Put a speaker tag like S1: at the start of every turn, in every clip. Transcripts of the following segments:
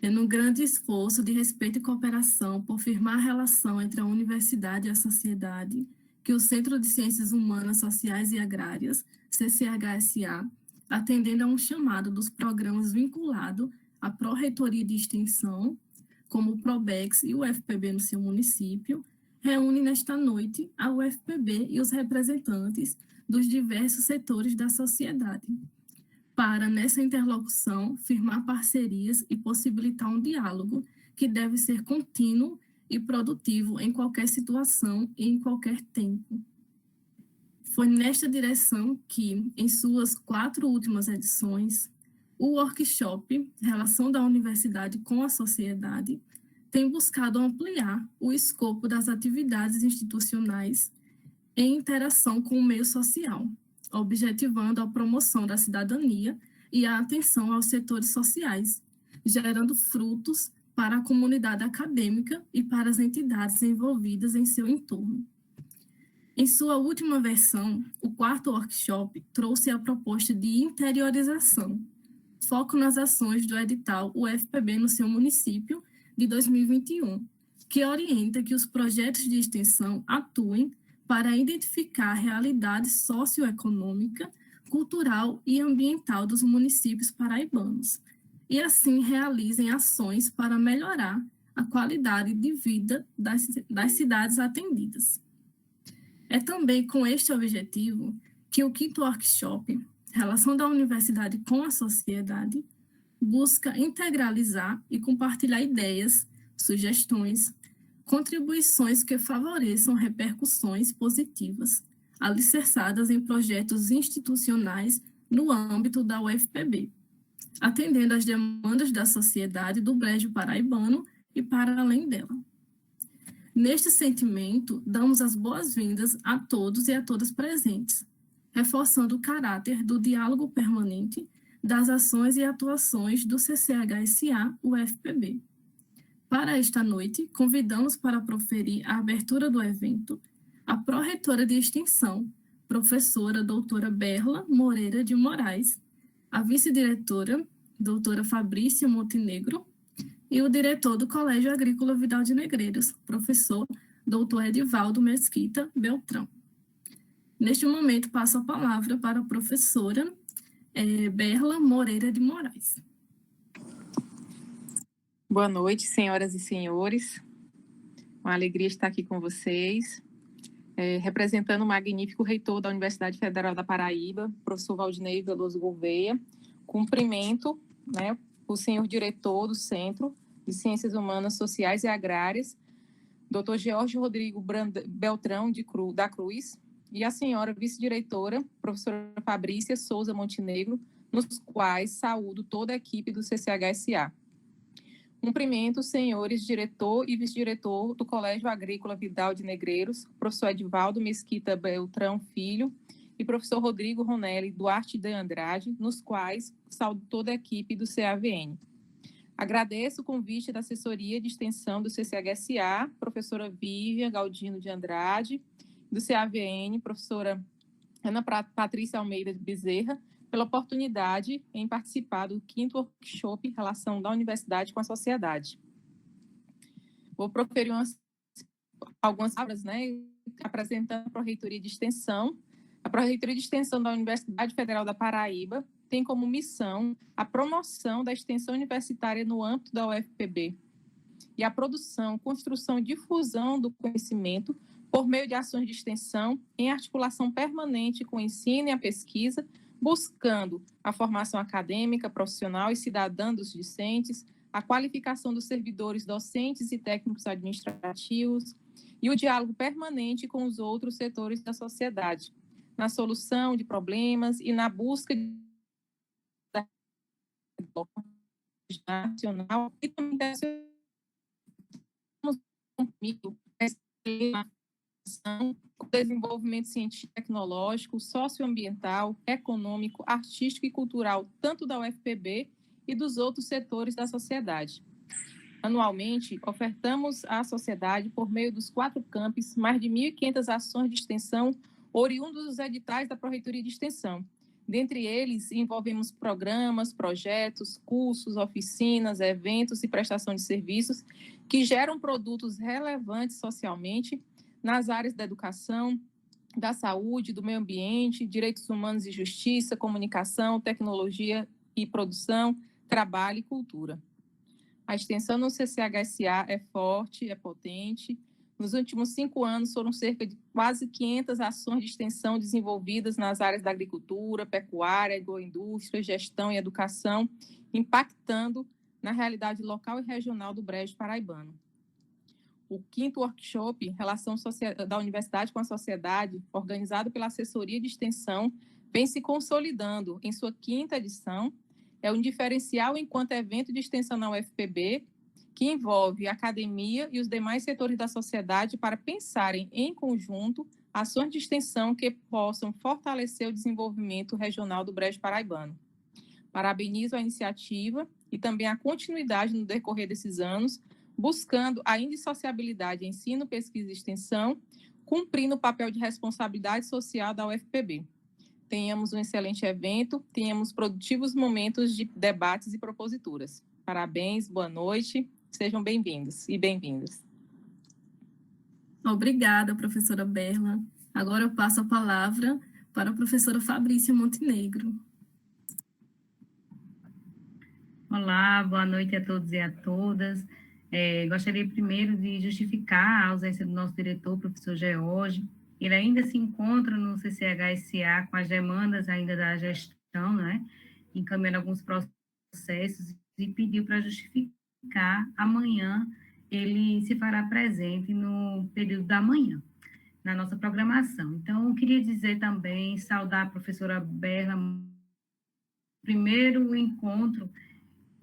S1: no grande esforço de respeito e cooperação por firmar a relação entre a universidade e a sociedade, que o Centro de Ciências Humanas, Sociais e Agrárias, CCHSA, atendendo a um chamado dos programas vinculados à Pró-Reitoria de Extensão, como o PROBEX e o UFPB no seu município, reúne nesta noite a UFPB e os representantes dos diversos setores da sociedade, para, nessa interlocução, firmar parcerias e possibilitar um diálogo que deve ser contínuo e produtivo em qualquer situação e em qualquer tempo. Foi nesta direção que, em suas 4 últimas edições, o workshop Relação da Universidade com a Sociedade tem buscado ampliar o escopo das atividades institucionais em interação com o meio social, objetivando a promoção da cidadania e a atenção aos setores sociais, gerando frutos para a comunidade acadêmica e para as entidades envolvidas em seu entorno. Em sua última versão, o 4º workshop trouxe a proposta de interiorização, foco nas ações do edital UFPB no seu município de 2021, que orienta que os projetos de extensão atuem para identificar a realidade socioeconômica, cultural e ambiental dos municípios paraibanos, e assim realizem ações para melhorar a qualidade de vida das cidades atendidas. É também com este objetivo que o 5º workshop, Relação da Universidade com a Sociedade, busca integralizar e compartilhar ideias, sugestões, contribuições que favoreçam repercussões positivas, alicerçadas em projetos institucionais no âmbito da UFPB, atendendo às demandas da sociedade do Brejo Paraibano e para além dela. Neste sentimento, damos as boas-vindas a todos e a todas presentes, reforçando o caráter do diálogo permanente das ações e atuações do CCHSA-UFPB. Para esta noite, convidamos para proferir a abertura do evento a pró-reitora de extensão, professora doutora Berla Moreira de Moraes, a vice-diretora, doutora Fabrícia Montenegro, e o diretor do Colégio Agrícola Vidal de Negreiros, professor doutor Edivaldo Mesquita Beltrão. Neste momento, passo a palavra para a professora Berla Moreira de Moraes.
S2: Boa noite, senhoras e senhores. Uma alegria estar aqui com vocês, representando o magnífico reitor da Universidade Federal da Paraíba, professor Valdinei Veloso Gouveia. Cumprimento, o senhor diretor do Centro de Ciências Humanas, Sociais e Agrárias, Dr. George Rodrigo Beltrão da Cruz, e a senhora vice-diretora, professora Fabrícia Souza Montenegro, nos quais saúdo toda a equipe do CCHSA. Cumprimento os senhores diretor e vice-diretor do Colégio Agrícola Vidal de Negreiros, professor Edivaldo Mesquita Beltrão Filho e professor Rodrigo Ronelli Duarte de Andrade, nos quais saúdo toda a equipe do CAVN. Agradeço o convite da assessoria de extensão do CCHSA, professora Vivian Galdino de Andrade, do CAVN, professora Ana Patrícia Almeida Bezerra, pela oportunidade em participar do 5º workshop Relação da Universidade com a Sociedade. Vou proferir algumas palavras, apresentando a Pró-Reitoria de Extensão. A Pró-Reitoria de Extensão da Universidade Federal da Paraíba tem como missão a promoção da extensão universitária no âmbito da UFPB e a produção, construção e difusão do conhecimento por meio de ações de extensão em articulação permanente com o ensino e a pesquisa, buscando a formação acadêmica, profissional e cidadã dos discentes, a qualificação dos servidores docentes e técnicos administrativos e o diálogo permanente com os outros setores da sociedade, na solução de problemas e na busca da nacional e também com desenvolvimento científico, tecnológico, socioambiental, econômico, artístico e cultural, tanto da UFPB e dos outros setores da sociedade. Anualmente, ofertamos à sociedade, por meio dos 4 campos, mais de 1.500 ações de extensão oriundas dos editais da Pró-Reitoria de Extensão, Dentre eles, envolvemos programas, projetos, cursos, oficinas, eventos e prestação de serviços que geram produtos relevantes socialmente nas áreas da educação, da saúde, do meio ambiente, direitos humanos e justiça, comunicação, tecnologia e produção, trabalho e cultura. A extensão no CCHSA é forte, é potente. Nos últimos 5 anos, foram cerca de quase 500 ações de extensão desenvolvidas nas áreas da agricultura, pecuária, agroindústria, gestão e educação, impactando na realidade local e regional do Brejo Paraibano. O 5º workshop, Relação da Universidade com a Sociedade, organizado pela Assessoria de Extensão, vem se consolidando em sua 5ª edição. É um diferencial enquanto evento de extensão na UFPB, que envolve a academia e os demais setores da sociedade para pensarem em conjunto ações de extensão que possam fortalecer o desenvolvimento regional do Brejo Paraibano. Parabenizo a iniciativa e também a continuidade no decorrer desses anos, buscando a indissociabilidade ensino, pesquisa e extensão, cumprindo o papel de responsabilidade social da UFPB. Tenhamos um excelente evento, tenhamos produtivos momentos de debates e proposituras. Parabéns, boa noite, sejam bem-vindos e bem-vindas.
S1: Obrigada, professora Berla. Agora eu passo a palavra para a professora Fabrícia Montenegro.
S3: Olá, boa noite a todos e a todas. Gostaria primeiro de justificar a ausência do nosso diretor, professor George. Ele ainda se encontra no CCHSA com as demandas ainda da gestão, né? Encaminhando alguns processos e pediu para justificar. Amanhã ele se fará presente no período da manhã, na nossa programação. Então, eu queria dizer também, saudar a professora Berla, primeiro encontro,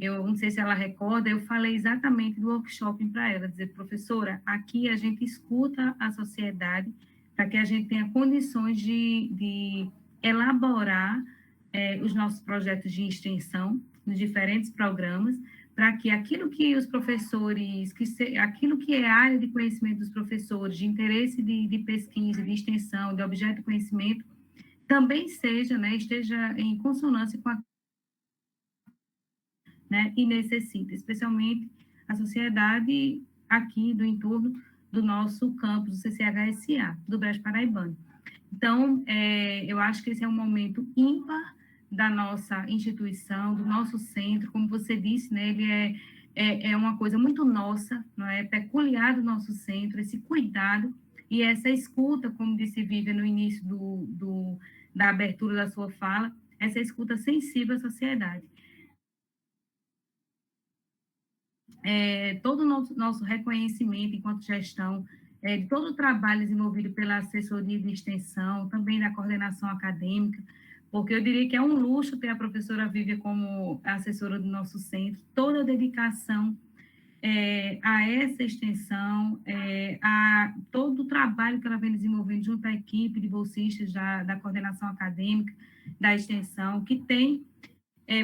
S3: eu não sei se ela recorda, eu falei exatamente do workshop para ela, dizer, professora, aqui a gente escuta a sociedade para que a gente tenha condições de elaborar os nossos projetos de extensão nos diferentes programas, para que aquilo que os professores, aquilo que é a área de conhecimento dos professores, de interesse de pesquisa, de extensão, de objeto de conhecimento, também seja, né, esteja em consonância com a, né, e necessita, especialmente a sociedade aqui do entorno do nosso campus, do CCHSA, do Brejo Paraibano. Então, eu acho que esse é um momento ímpar da nossa instituição, do nosso centro, como você disse, né, ele é uma coisa muito nossa, não é? Peculiar do nosso centro, esse cuidado e essa escuta, como disse Vivian no início da abertura da sua fala, essa escuta sensível à sociedade. Todo o nosso reconhecimento enquanto gestão, de todo o trabalho desenvolvido pela assessoria de extensão, também da coordenação acadêmica, porque eu diria que é um luxo ter a professora Vivian como assessora do nosso centro, toda a dedicação a essa extensão, a todo o trabalho que ela vem desenvolvendo junto à equipe de bolsistas da coordenação acadêmica, da extensão, que tem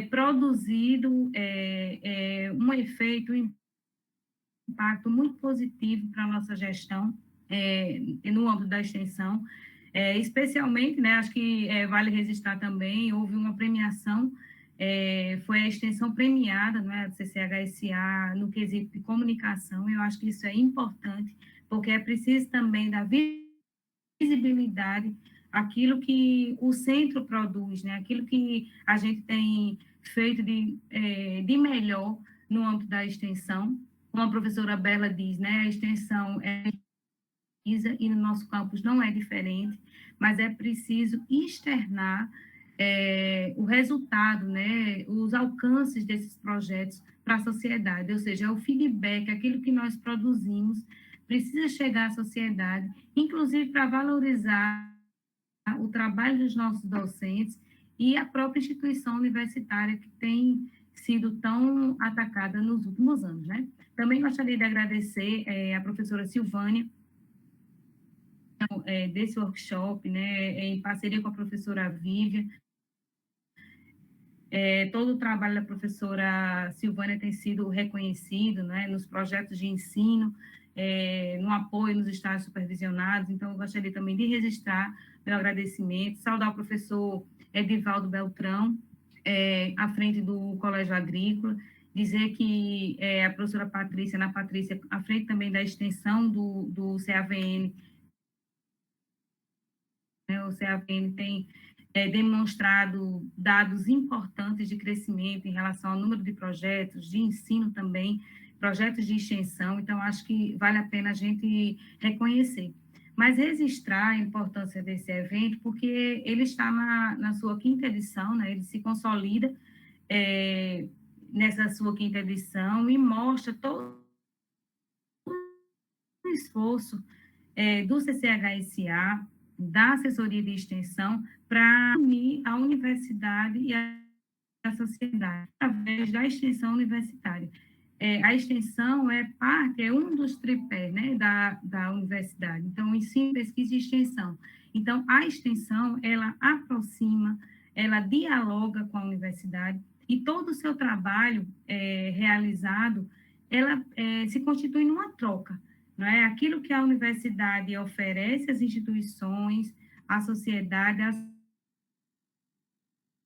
S3: produzido um efeito, um impacto muito positivo para a nossa gestão no âmbito da extensão, especialmente, né, acho que vale registrar também, houve uma premiação, foi a extensão premiada, né, do CCHSA no quesito de comunicação, e eu acho que isso é importante, porque é preciso também dar visibilidade àquilo que o centro produz, né, aquilo que a gente tem feito de melhor no âmbito da extensão. Como a professora Berla diz, né, a extensão e no nosso campus não é diferente, mas é preciso externar o resultado, né, os alcances desses projetos para a sociedade, ou seja, o feedback, aquilo que nós produzimos, precisa chegar à sociedade, inclusive para valorizar o trabalho dos nossos docentes e a própria instituição universitária que tem sido tão atacada nos últimos anos, né? Também gostaria de agradecer a professora Silvânia, desse workshop, né, em parceria com a professora Vivian. Todo o trabalho da professora Silvânia tem sido reconhecido, né, nos projetos de ensino, no apoio nos estágios supervisionados, então eu gostaria também de registrar meu agradecimento, saudar o professor Edivaldo Beltrão, à frente do Colégio Agrícola, dizer que a professora Patrícia, Ana Patrícia, à frente também da extensão do CAVN, né, o CAVN tem demonstrado dados importantes de crescimento em relação ao número de projetos, de ensino também, projetos de extensão, então acho que vale a pena a gente reconhecer. Mas registrar a importância desse evento, porque ele está na sua 5ª edição, né, ele se consolida nessa sua 5ª edição e mostra todo o esforço do CCHSA, da assessoria de extensão, para unir a universidade e a sociedade, através da extensão universitária. A extensão é um dos tripés, né, da universidade. Então, ensino, pesquisa e extensão. Então, a extensão, ela aproxima, ela dialoga com a universidade, e todo o seu trabalho realizado, ela se constitui numa troca, não é? Aquilo que a universidade oferece às instituições, à sociedade,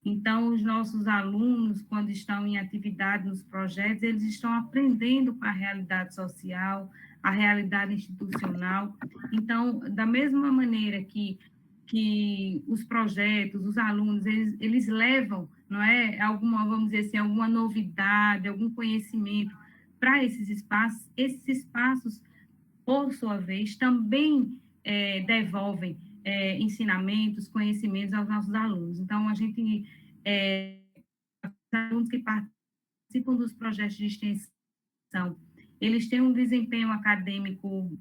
S3: Então, os nossos alunos, quando estão em atividade nos projetos, eles estão aprendendo com a realidade social, a realidade institucional. Então, da mesma maneira que os projetos, os alunos, eles levam, não é, alguma, vamos dizer assim, alguma novidade, algum conhecimento para esses espaços, por sua vez, também devolvem ensinamentos, conhecimentos aos nossos alunos. Então, a gente, os alunos que participam dos projetos de extensão, eles têm um desempenho acadêmico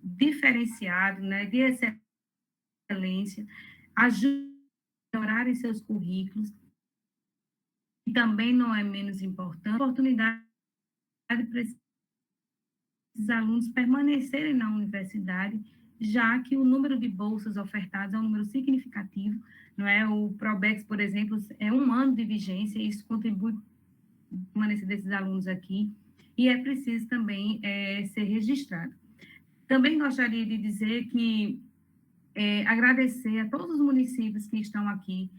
S3: diferenciado, né, de excelência, ajudam a melhorarem seus currículos, e também não é menos importante, a oportunidade para esses alunos permanecerem na universidade, já que o número de bolsas ofertadas é um número significativo, não é? O Probex, por exemplo, é 1 ano de vigência, e isso contribui para a permanência desses alunos aqui, e é preciso também ser registrado. Também gostaria de dizer que agradecer a todos os municípios que estão aqui,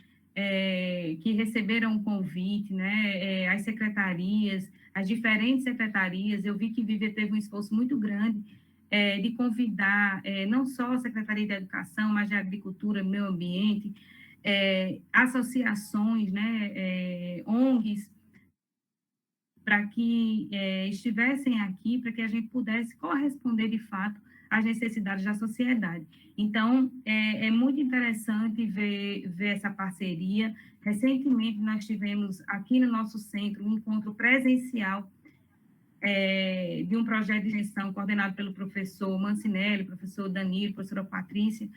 S3: que receberam o convite, né, as secretarias, as diferentes secretarias. Eu vi que Vivian teve um esforço muito grande de convidar não só a Secretaria de Educação, mas de Agricultura, Meio Ambiente, associações, né, ONGs, para que estivessem aqui, para que a gente pudesse corresponder, de fato, às necessidades da sociedade. Então, é muito interessante ver essa parceria. Recentemente, nós tivemos aqui no nosso centro um encontro presencial de um projeto de extensão coordenado pelo professor Mancinelli, professor Danilo, professora Patrícia,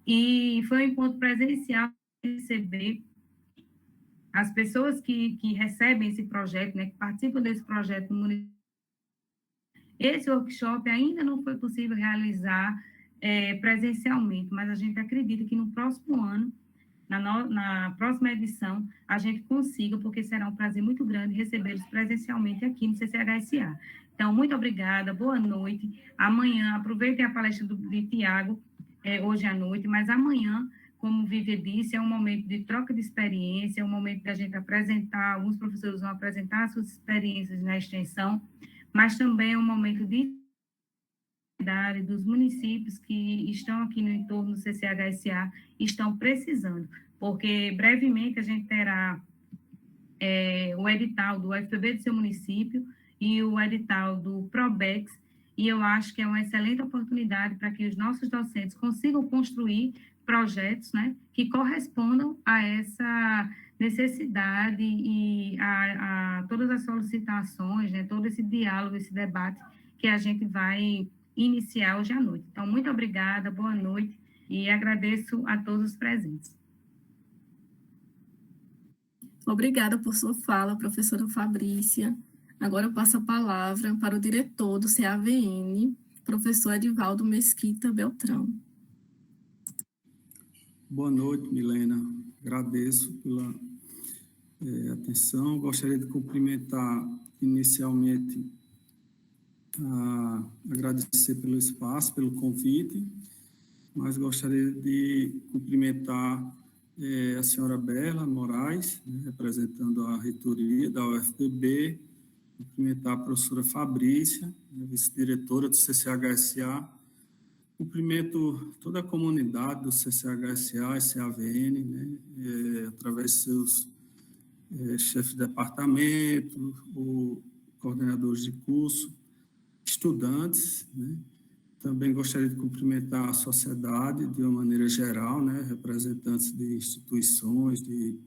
S3: e foi um encontro presencial para receber as pessoas que recebem esse projeto, né, que participam desse projeto no município. Esse workshop ainda não foi possível realizar presencialmente, mas a gente acredita que no próximo ano, na próxima edição, a gente consiga, porque será um prazer muito grande recebê-los presencialmente aqui no CCHSA. Então, muito obrigada, boa noite. Amanhã, aproveitem a palestra de Tiago, hoje à noite, mas amanhã, como Vivi disse, é um momento de troca de experiência, é um momento da gente apresentar, alguns professores vão apresentar suas experiências na extensão, mas também é um momento de dos municípios que estão aqui no entorno do CCHSA estão precisando, porque brevemente a gente terá o edital do UFPB do seu município e o edital do Probex, e eu acho que é uma excelente oportunidade para que os nossos docentes consigam construir projetos, né, que correspondam a essa necessidade e a todas as solicitações, né, todo esse diálogo, esse debate que a gente vai iniciar hoje à noite. Então, muito obrigada, boa noite, e agradeço a todos os presentes.
S1: Obrigada por sua fala, professora Fabrícia. Agora eu passo a palavra para o diretor do CAVN, professor Edivaldo Mesquita Beltrão.
S4: Boa noite, Milena. Agradeço pela atenção. Gostaria de cumprimentar inicialmente, agradecer pelo espaço, pelo convite, mas gostaria de cumprimentar a senhora Bela Moraes, né, representando a reitoria da UFPB, cumprimentar a professora Fabrícia, né, vice-diretora do CCHSA, cumprimento toda a comunidade do CCHSA e CAVN, né, através de seus chefes de departamento, ou coordenadores de curso, estudantes, né. Também gostaria de cumprimentar a sociedade de uma maneira geral, né, representantes de instituições, de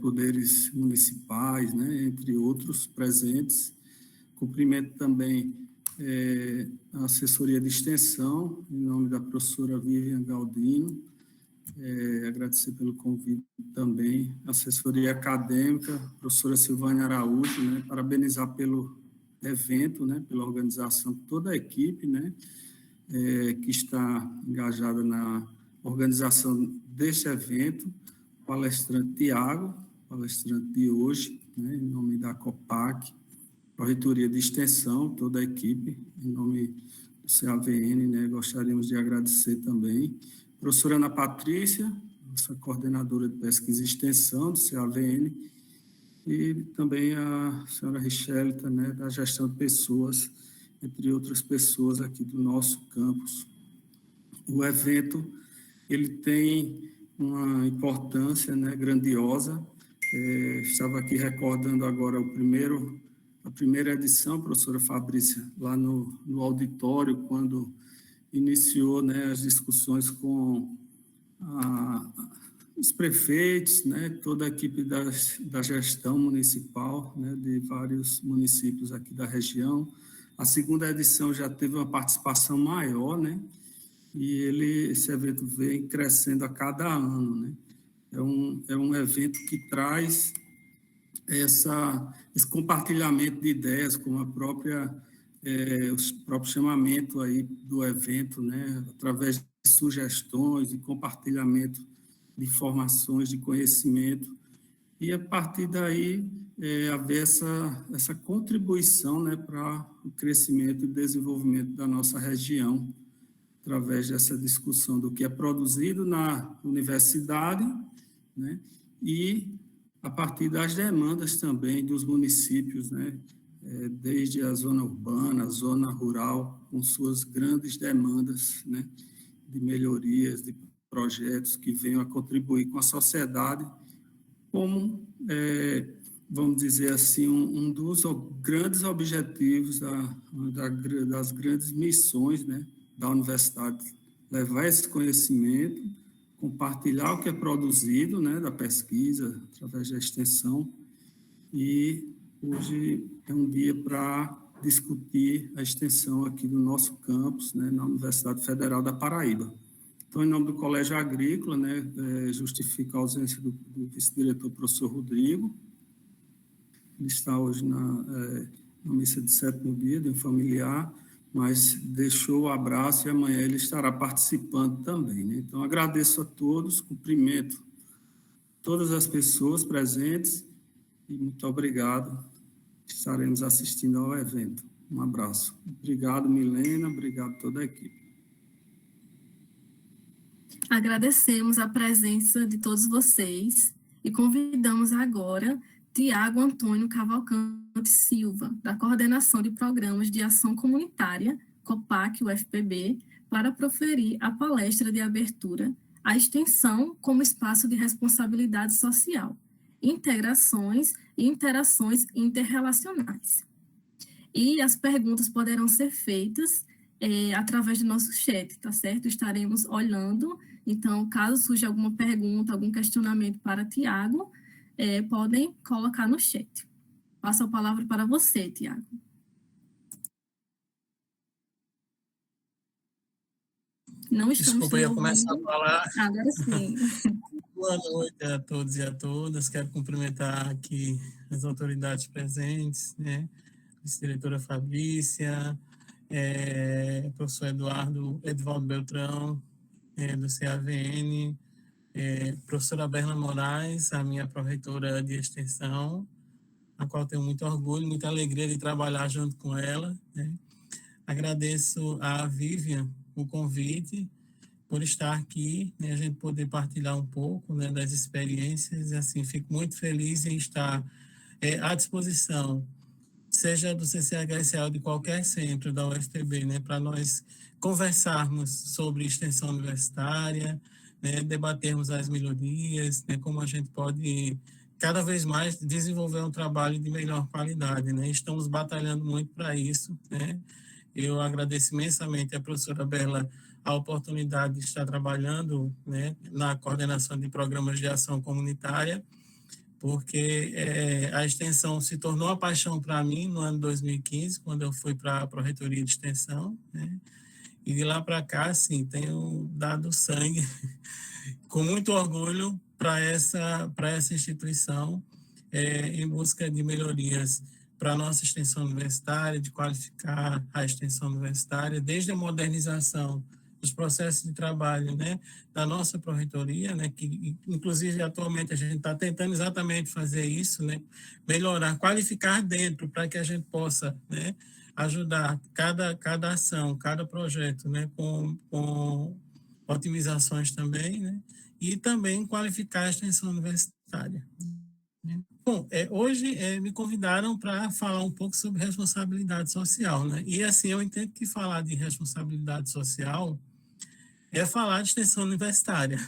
S4: poderes municipais, né, entre outros presentes. Cumprimento também a assessoria de extensão, em nome da professora Vivian Galdino, agradecer pelo convite também, a assessoria acadêmica, professora Silvânia Araújo, né, parabenizar pelo evento, né, pela organização, toda a equipe, né, que está engajada na organização deste evento, o palestrante Tiago, palestrante de hoje, né, em nome da COPAC, a reitoria de extensão, toda a equipe, em nome do CAVN, né, gostaríamos de agradecer também. Professora Ana Patrícia, nossa coordenadora de pesquisa e extensão do CAVN, e também a senhora Richelita, né, da gestão de pessoas, entre outras pessoas aqui do nosso campus. O evento, ele tem uma importância, né, grandiosa. Estava aqui recordando agora a primeira edição, professora Fabrícia, lá no auditório, quando iniciou, né, as discussões com os prefeitos, né, toda a equipe da gestão municipal, né, de vários municípios aqui da região. A segunda edição já teve uma participação maior, né, e esse evento vem crescendo a cada ano, né. É um evento que traz esse compartilhamento de ideias, como o próprio chamamento aí do evento, né, através de sugestões e compartilhamento de informações, de conhecimento, e a partir daí haver essa contribuição, né, para o crescimento e desenvolvimento da nossa região, através dessa discussão do que é produzido na universidade, né, e a partir das demandas também dos municípios, né, desde a zona urbana, a zona rural, com suas grandes demandas, né, de melhorias, de projetos que venham a contribuir com a sociedade, como, vamos dizer assim, um dos grandes objetivos das grandes missões, né, da universidade, levar esse conhecimento, compartilhar o que é produzido, né, da pesquisa, através da extensão, e hoje é um dia para discutir a extensão aqui do nosso campus, né, na Universidade Federal da Paraíba. Então, em nome do Colégio Agrícola, né, justifica a ausência do vice-diretor, professor Rodrigo. Ele está hoje na missa de 7º dia de um familiar, mas deixou o abraço e amanhã ele estará participando também, né? Então, agradeço a todos, cumprimento todas as pessoas presentes e muito obrigado. Estaremos assistindo ao evento. Um abraço. Obrigado, Milena, obrigado a toda a equipe.
S1: Agradecemos a presença de todos vocês e convidamos agora Tiago Antônio Cavalcante Silva, da Coordenação de Programas de Ação Comunitária, COPAC UFPB, para proferir a palestra de abertura, a extensão como espaço de responsabilidade social, integrações e interações interrelacionais. E as perguntas poderão ser feitas através do nosso chat, tá certo? Estaremos olhando, então, caso surja alguma pergunta, algum questionamento para Tiago, podem colocar no chat. Passo a palavra para você, Tiago. Não estamos
S5: Desculpa, eu ia começar a falar.
S1: Agora sim.
S5: Boa noite a todos e a todas. Quero cumprimentar aqui as autoridades presentes, né? Vice-diretora Fabrícia, professor Edvaldo Beltrão, do CAVN, professora Berna Moraes, a minha pró-reitora de extensão, a qual tenho muito orgulho, muita alegria de trabalhar junto com ela, né? Agradeço a Vivian, o convite, por estar aqui, né, a gente poder partilhar um pouco, né, das experiências, e assim, fico muito feliz em estar à disposição, seja do CCHSA ou de qualquer centro da UFPB, né, para nós conversarmos sobre extensão universitária, né, debatermos as melhorias, né, como a gente pode cada vez mais desenvolver um trabalho de melhor qualidade, né? Estamos batalhando muito para isso, né? Eu agradeço imensamente à professora Bela a oportunidade de estar trabalhando, né, na coordenação de programas de ação comunitária, porque a extensão se tornou uma paixão para mim no ano 2015, quando eu fui para a Pró-Reitoria de Extensão, né? E de lá para cá, assim, tenho dado sangue com muito orgulho para essa instituição, em busca de melhorias para a nossa extensão universitária, de qualificar a extensão universitária, desde a modernização dos processos de trabalho, né, da nossa pró-reitoria, né, que inclusive atualmente a gente está tentando exatamente fazer isso, né, melhorar, qualificar dentro para que a gente possa, né, ajudar cada ação, cada projeto, né, com otimizações também, né, e também qualificar a extensão universitária. Bom, hoje me convidaram para falar um pouco sobre responsabilidade social, né? E assim, eu entendo que falar de responsabilidade social é falar de extensão universitária.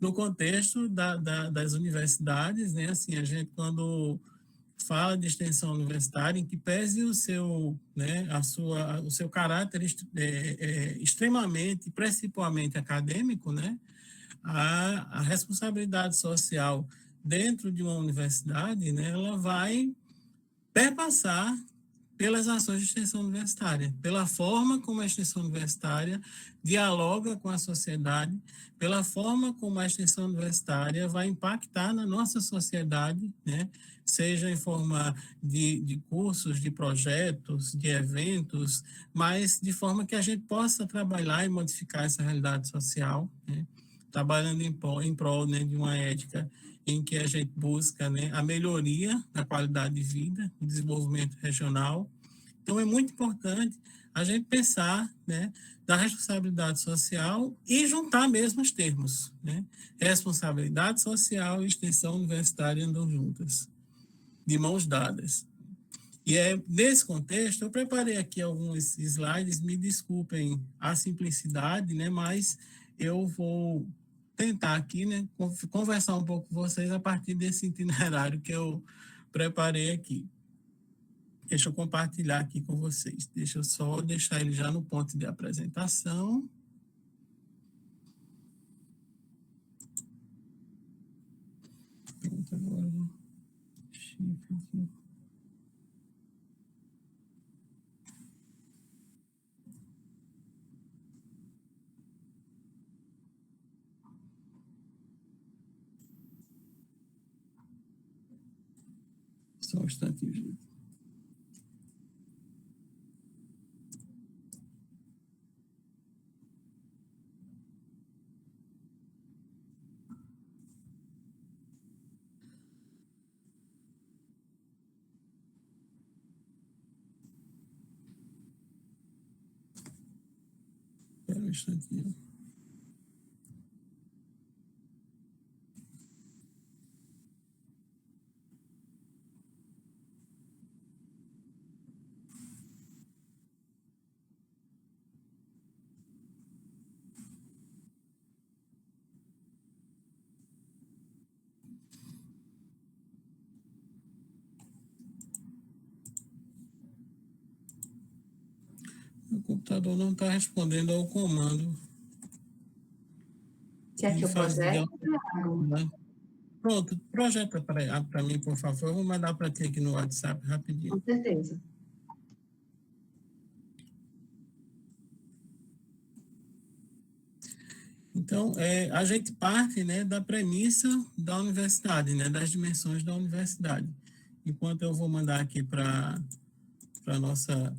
S5: No contexto das universidades, né? Assim, a gente quando fala de extensão universitária, em que pese o seu, né, o seu caráter extremamente, principalmente acadêmico, né? A responsabilidade social dentro de uma universidade, né, ela vai perpassar pelas ações de extensão universitária, pela forma como a extensão universitária dialoga com a sociedade, pela forma como a extensão universitária vai impactar na nossa sociedade, né, seja em forma de cursos, de projetos, de eventos, mas de forma que a gente possa trabalhar e modificar essa realidade social, né, trabalhando em prol, né, de uma ética em que a gente busca, né, a melhoria da qualidade de vida, o desenvolvimento regional. Então, é muito importante a gente pensar, né, da responsabilidade social e juntar mesmo os termos, né? Responsabilidade social e extensão universitária andam juntas, de mãos dadas. E nesse contexto, eu preparei aqui alguns slides, me desculpem a simplicidade, né, mas eu vou tentar aqui, né, conversar um pouco com vocês a partir desse itinerário que eu preparei aqui. Deixa eu compartilhar aqui com vocês. Deixa eu só deixar ele já no ponto de apresentação. Pronto, agora. Shift aqui. Só um instantinho, gente. Espera um instantinho. O computador não está respondendo ao comando.
S6: Quer que eu projete?
S5: Pronto, projeta para mim, por favor. Eu vou mandar para ti aqui no WhatsApp rapidinho.
S6: Com certeza.
S5: Então, a gente parte, né, da premissa da universidade, né, das dimensões da universidade. Enquanto eu vou mandar aqui para a nossa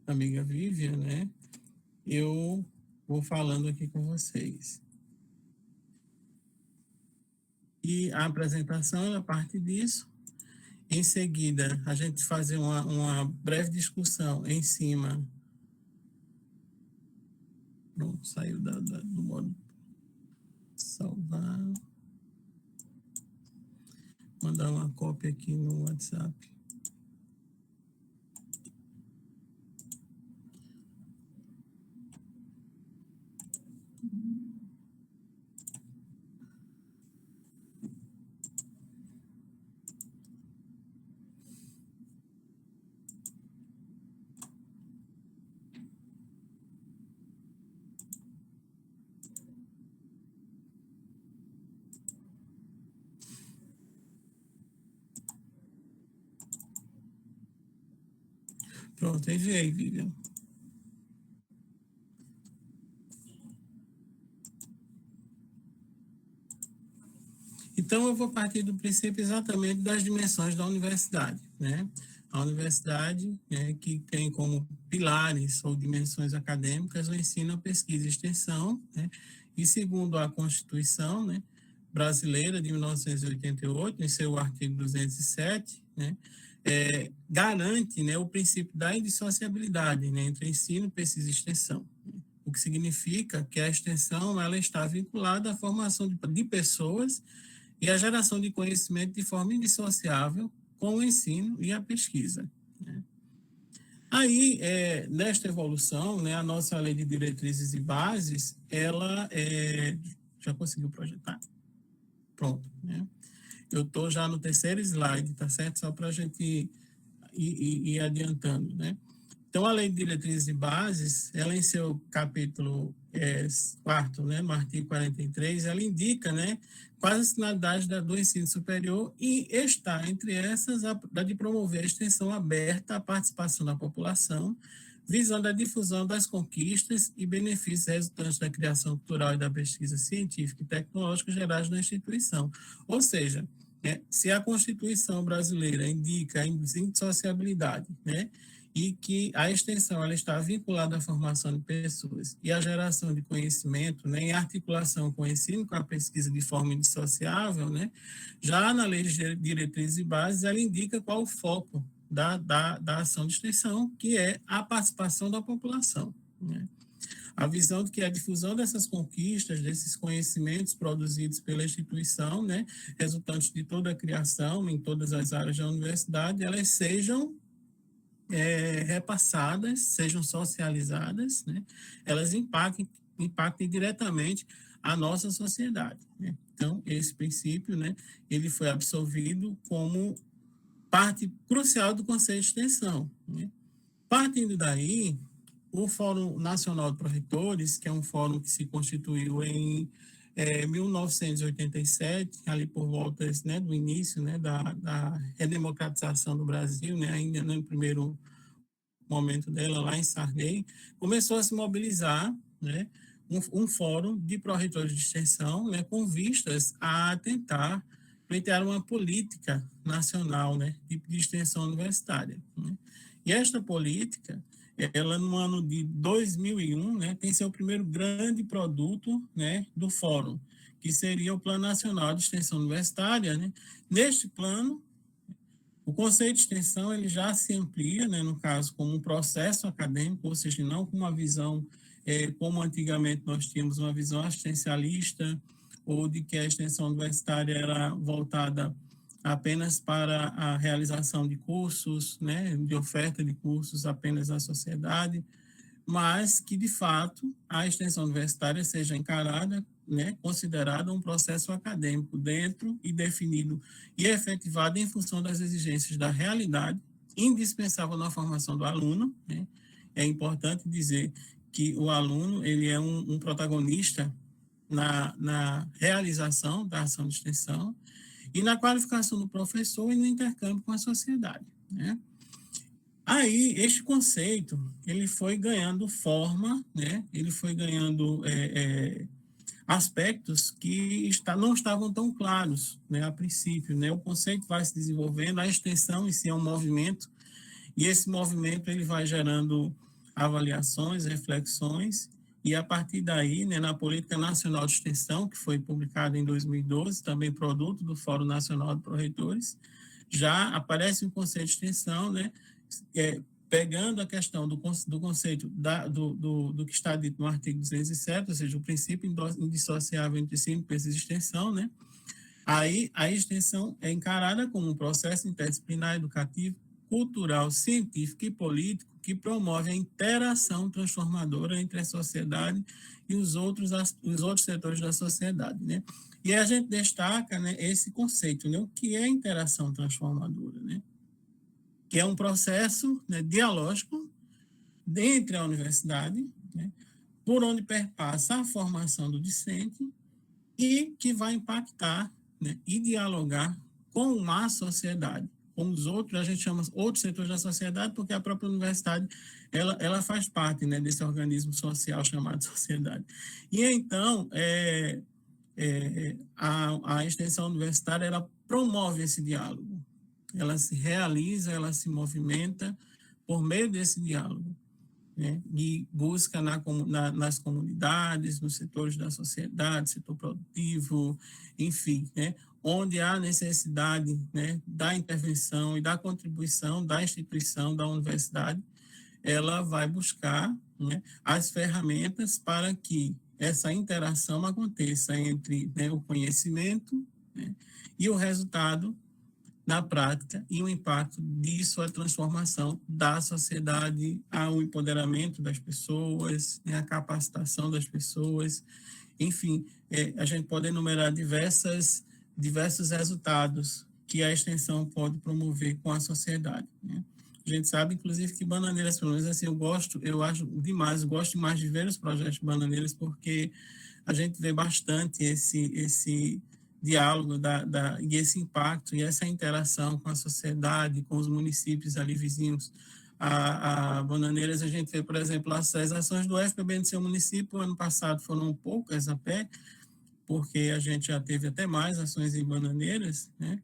S5: amiga Vivian, né, eu vou falando aqui com vocês. E a apresentação é a parte disso. Em seguida, a gente fazer uma breve discussão em cima Pronto, saiu do modo salvar. Mandar uma cópia aqui no WhatsApp. Pronto, enviei, Vivian. Então, eu vou partir do princípio exatamente das dimensões da universidade, né? A universidade, né, que tem como pilares ou dimensões acadêmicas o ensino, a pesquisa e extensão, né? E segundo a Constituição, né, brasileira de 1988, em seu artigo 207, né, garante, né, o princípio da indissociabilidade, né, entre ensino, pesquisa e extensão. O que significa que a extensão ela está vinculada à formação de pessoas e a geração de conhecimento de forma indissociável com o ensino e a pesquisa. Né? Aí, nesta evolução, né, a nossa lei de diretrizes e bases, ela já conseguiu projetar? Pronto. Né? Eu estou já no terceiro slide, tá certo? Só para a gente ir adiantando, né? Então, a lei de diretrizes e bases, ela em seu capítulo 4º, né, no artigo 43, ela indica, né, quais as finalidades do ensino superior e está entre essas a de promover a extensão aberta à participação da população, visando a difusão das conquistas e benefícios resultantes da criação cultural e da pesquisa científica e tecnológica geradas na instituição. Ou seja, se a Constituição brasileira indica a indissociabilidade, né, e que a extensão ela está vinculada à formação de pessoas e à geração de conhecimento, né, em articulação com o ensino, com a pesquisa de forma indissociável, né, já na lei de diretrizes e bases, ela indica qual o foco da ação de extensão, que é a participação da população. Né. A visão de que a difusão dessas conquistas, desses conhecimentos produzidos pela instituição, né, resultantes de toda a criação em todas as áreas da universidade, elas sejam repassadas, sejam socializadas, né? Elas impactem diretamente a nossa sociedade. Né? Então, esse princípio, né, ele foi absorvido como parte crucial do conceito de extensão. Né? Partindo daí, o Fórum Nacional de Pró-Reitores, que é um fórum que se constituiu em 1987, ali por volta, né, do início, né, da redemocratização do Brasil, né, ainda no primeiro momento dela, lá em Sarney, começou a se mobilizar, né, um fórum de pró-reitores de extensão, né, com vistas a tentar pleitear uma política nacional, né, de extensão universitária. Né. E esta política, ela no ano de 2001, né, tem seu primeiro grande produto, né, do fórum, que seria o Plano Nacional de Extensão Universitária. Né. Neste plano, o conceito de extensão ele já se amplia, né, no caso, como um processo acadêmico, ou seja, não com uma visão, como antigamente nós tínhamos uma visão assistencialista, ou de que a extensão universitária era voltada apenas para a realização de cursos, né, de oferta de cursos apenas à sociedade, mas que, de fato, a extensão universitária seja encarada, né, considerada um processo acadêmico dentro e definido e efetivado em função das exigências da realidade, indispensável na formação do aluno. Né? É importante dizer que o aluno ele é um protagonista na realização da ação de extensão, e na qualificação do professor e no intercâmbio com a sociedade. Né? Aí, este conceito, ele foi ganhando forma, né? Ele foi ganhando aspectos que não estavam tão claros, né, a princípio. Né? O conceito vai se desenvolvendo, a extensão em si é um movimento, e esse movimento ele vai gerando avaliações, reflexões, e a partir daí, né, na Política Nacional de Extensão, que foi publicada em 2012, também produto do Fórum Nacional de Pró-Reitores, já aparece um conceito de extensão, né, pegando a questão do conceito do que está dito no artigo 207, ou seja, o princípio indissociável entre ensino, pesquisa e extensão, né? Aí a extensão é encarada como um processo interdisciplinar, educativo, cultural, científico e político que promove a interação transformadora entre a sociedade e os outros setores da sociedade, né? E a gente destaca, né, esse conceito, né, o que é interação transformadora, né? Que é um processo, né, dialógico entre a universidade, né, por onde perpassa a formação do discente e que vai impactar, né, e dialogar com a sociedade, com os outros, a gente chama outros setores da sociedade, porque a própria universidade, ela faz parte, né, desse organismo social chamado sociedade. E então, a extensão universitária, ela promove esse diálogo, ela se realiza, ela se movimenta por meio desse diálogo, né? E busca nas comunidades, nos setores da sociedade, setor produtivo, enfim, né? Onde há necessidade, né, da intervenção e da contribuição da instituição, da universidade, ela vai buscar, né, as ferramentas para que essa interação aconteça entre, né, o conhecimento, né, e o resultado na prática, e o impacto disso, a transformação da sociedade, ao empoderamento das pessoas, né, a capacitação das pessoas, enfim, a gente pode enumerar diversos resultados que a extensão pode promover com a sociedade, né? A gente sabe, inclusive, que Bananeiras, pelo menos assim, eu acho demais, eu gosto demais de ver os projetos de Bananeiras, porque a gente vê bastante esse diálogo e esse impacto e essa interação com a sociedade, com os municípios ali vizinhos. A Bananeiras, a gente vê, por exemplo, as ações do FPB no seu município, ano passado foram poucas a pé, porque a gente já teve até mais ações em Bananeiras, né?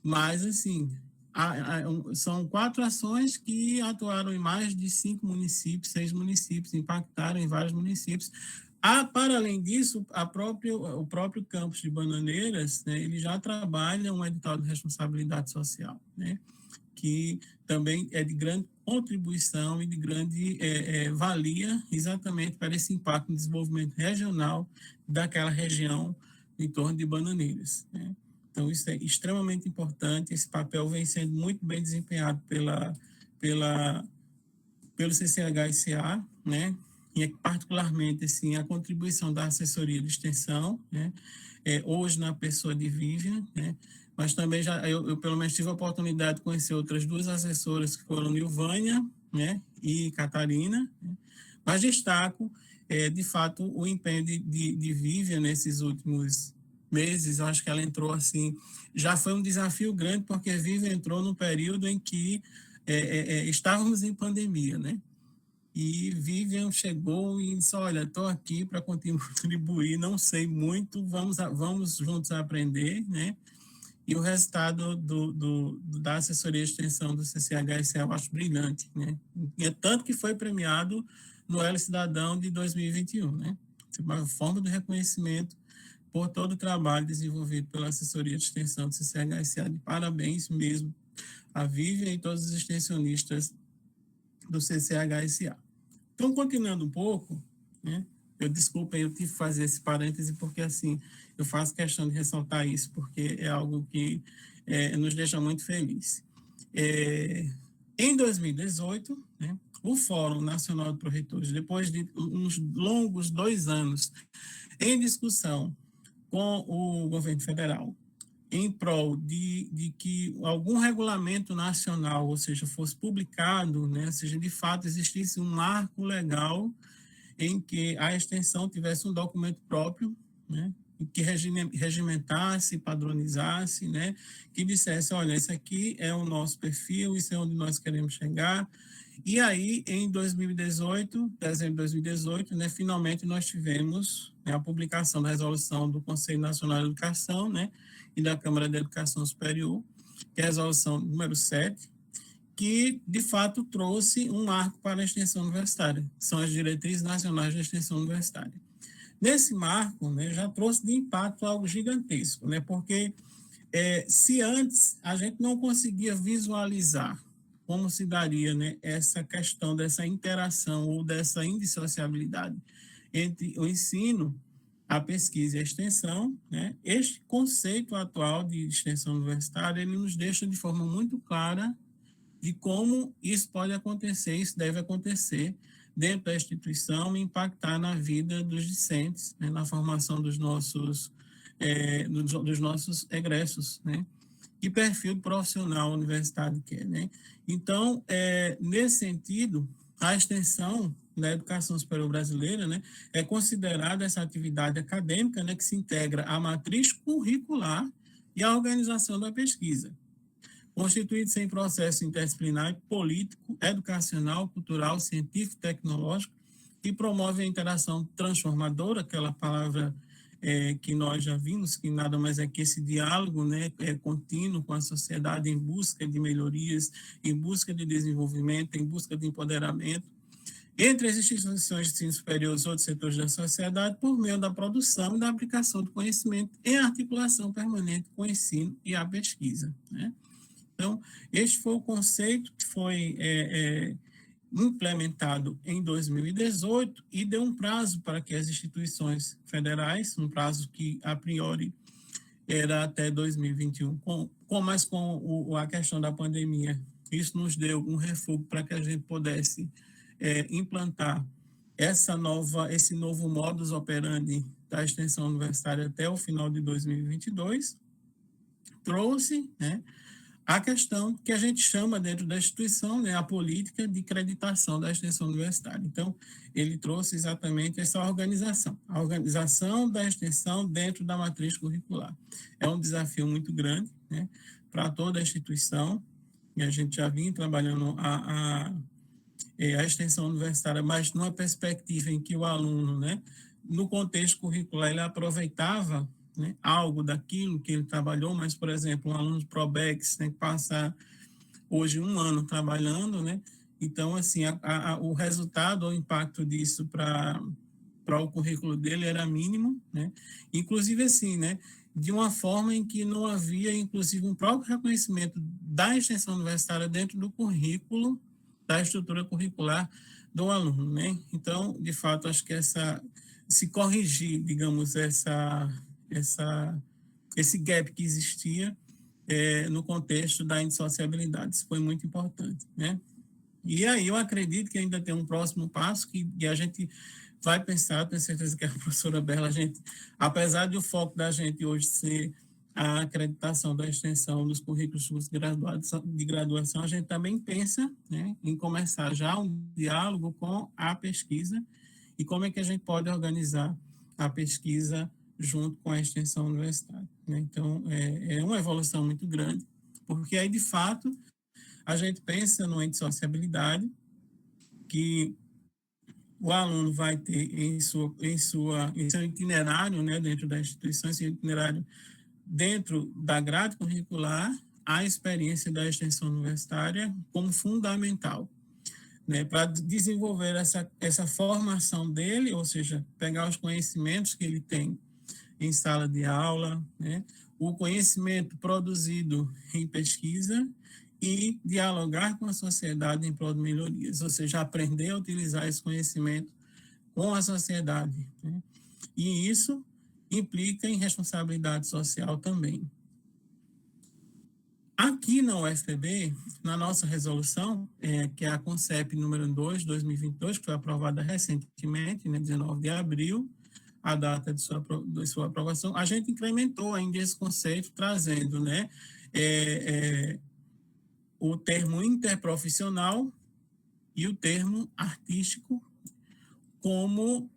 S5: Mas, assim, são 4 ações que atuaram em mais de 5 municípios, 6 municípios, impactaram em vários municípios. Para além disso, o próprio campus de Bananeiras, né, ele já trabalha um edital de responsabilidade social, né, que também é de grande contribuição e de grande valia exatamente para esse impacto no desenvolvimento regional daquela região em torno de Bananeiras, né. Então, isso é extremamente importante, esse papel vem sendo muito bem desempenhado pelo CCH-SA, né, e particularmente assim, a contribuição da assessoria de extensão, né, hoje na pessoa de Vivian, né, mas também eu pelo menos tive a oportunidade de conhecer outras 2 assessoras que foram Nilvânia, né, e Catarina, né, mas destaco, de fato, o empenho de Vivian nesses últimos meses. Eu acho que ela entrou assim, já foi um desafio grande, porque Vivian entrou num período em que estávamos em pandemia, né? E Vivian chegou e disse, olha, estou aqui para contribuir, não sei muito, vamos juntos aprender, né? E o resultado da assessoria de extensão do CCH-SA eu acho brilhante, né? E é tanto que foi premiado no Elo Cidadão de 2021, né? Uma forma de reconhecimento por todo o trabalho desenvolvido pela assessoria de extensão do CCH-SA. De parabéns mesmo a Vivian e todos os extensionistas do CCH-SA. Então, continuando um pouco, né, eu tive que fazer esse parêntese, porque assim, eu faço questão de ressaltar isso, porque é algo que nos deixa muito felizes. Em 2018, né, o Fórum Nacional de Pró-Reitores, depois de uns longos 2 anos em discussão com o governo federal, em prol de que algum regulamento nacional, ou seja, fosse publicado, né, ou seja, de fato existisse um marco legal em que a extensão tivesse um documento próprio, né, que regimentasse, padronizasse, né, que dissesse, olha, esse aqui é o nosso perfil, isso é onde nós queremos chegar. E aí, em 2018, dezembro de 2018, né, finalmente nós tivemos, né, a publicação da resolução do Conselho Nacional de Educação, né, e da Câmara de Educação Superior, que é a resolução número 7, que, de fato, trouxe um marco para a extensão universitária, são as diretrizes nacionais de extensão universitária. Nesse marco, né, já trouxe de impacto algo gigantesco, né, porque se antes a gente não conseguia visualizar como se daria, né, essa questão dessa interação ou dessa indissociabilidade entre o ensino, a pesquisa e a extensão, né? Este conceito atual de extensão universitária, ele nos deixa de forma muito clara de como isso pode acontecer, isso deve acontecer dentro da instituição e impactar na vida dos discentes, né? Na formação dos nossos egressos, né? Que perfil profissional a universidade quer, né? Então, nesse sentido, a extensão da educação superior brasileira, né, é considerada essa atividade acadêmica, né, que se integra à matriz curricular e à organização da pesquisa, constituído-se em processo interdisciplinar, político, educacional, cultural, científico, tecnológico, que promove a interação transformadora, aquela palavra que nós já vimos, que nada mais é que esse diálogo, né, contínuo com a sociedade em busca de melhorias, em busca de desenvolvimento, em busca de empoderamento, entre as instituições de ensino superior e os outros setores da sociedade, por meio da produção e da aplicação do conhecimento em articulação permanente com o ensino e a pesquisa, né? Então, este foi o conceito que foi implementado em 2018 e deu um prazo para que as instituições federais, um prazo que a priori era até 2021, mas com a questão da pandemia, isso nos deu um refúgio para que a gente pudesse implantar esse novo modus operandi da extensão universitária até o final de 2022, trouxe, né, a questão que a gente chama dentro da instituição, né, a política de acreditação da extensão universitária. Então, ele trouxe exatamente essa organização, a organização da extensão dentro da matriz curricular. É um desafio muito grande, né, para toda a instituição, e a gente já vinha trabalhando a extensão universitária, mas numa perspectiva em que o aluno, né, no contexto curricular, ele aproveitava, né, algo daquilo que ele trabalhou, mas, por exemplo, um aluno de Probex tem que passar hoje 1 ano trabalhando, né? Então, assim, o resultado, o impacto disso para o currículo dele era mínimo, né? Inclusive, assim, né, de uma forma em que não havia, inclusive, um próprio reconhecimento da extensão universitária dentro do currículo, da estrutura curricular do aluno, né? Então, de fato, acho que se corrigir, digamos, esse gap que existia no contexto da indissociabilidade. Isso foi muito importante, né? E aí eu acredito que ainda tem um próximo passo que a gente vai pensar, tenho certeza que a professora Berla, apesar de o foco da gente hoje ser a acreditação da extensão dos currículos de graduação, a gente também pensa, né, em começar já um diálogo com a pesquisa e como é que a gente pode organizar a pesquisa junto com a extensão universitária, né? Então, é uma evolução muito grande, porque aí, de fato, a gente pensa numa indissociabilidade que o aluno vai ter em seu itinerário, né, dentro da instituição, esse itinerário dentro da grade curricular, a experiência da extensão universitária como fundamental, né, para desenvolver essa formação dele, ou seja, pegar os conhecimentos que ele tem em sala de aula, né, o conhecimento produzido em pesquisa e dialogar com a sociedade em prol de melhorias, ou seja, aprender a utilizar esse conhecimento com a sociedade, né? E isso implica em responsabilidade social também. Aqui na UFPB, na nossa resolução, que é a CONCEP número 2, 2022, que foi aprovada recentemente, né, 19 de abril, a data de sua aprovação, a gente incrementou ainda esse conceito, trazendo, né, o termo interprofissional e o termo artístico como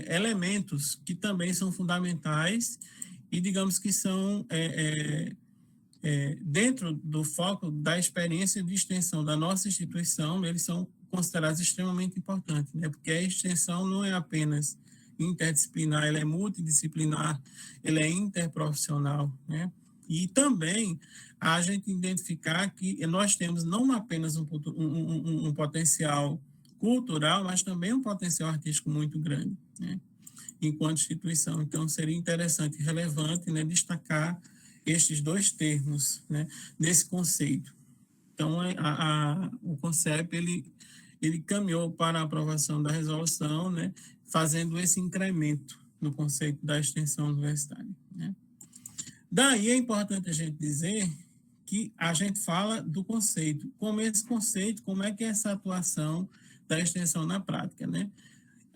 S5: elementos que também são fundamentais e, digamos que são, dentro do foco da experiência de extensão da nossa instituição, eles são considerados extremamente importantes, né? Porque a extensão não é apenas interdisciplinar, ela é multidisciplinar, ela é interprofissional, né? E também a gente identificar que nós temos não apenas um potencial cultural, mas também um potencial artístico muito grande, né, enquanto instituição. Então, seria interessante e relevante, né, destacar estes dois termos, né, nesse conceito. Então, o CONCEP, ele caminhou para a aprovação da resolução, né, fazendo esse incremento no conceito da extensão universitária, né. Daí é importante a gente dizer que a gente fala do conceito, como esse conceito, como é que é essa atuação da extensão na prática, né?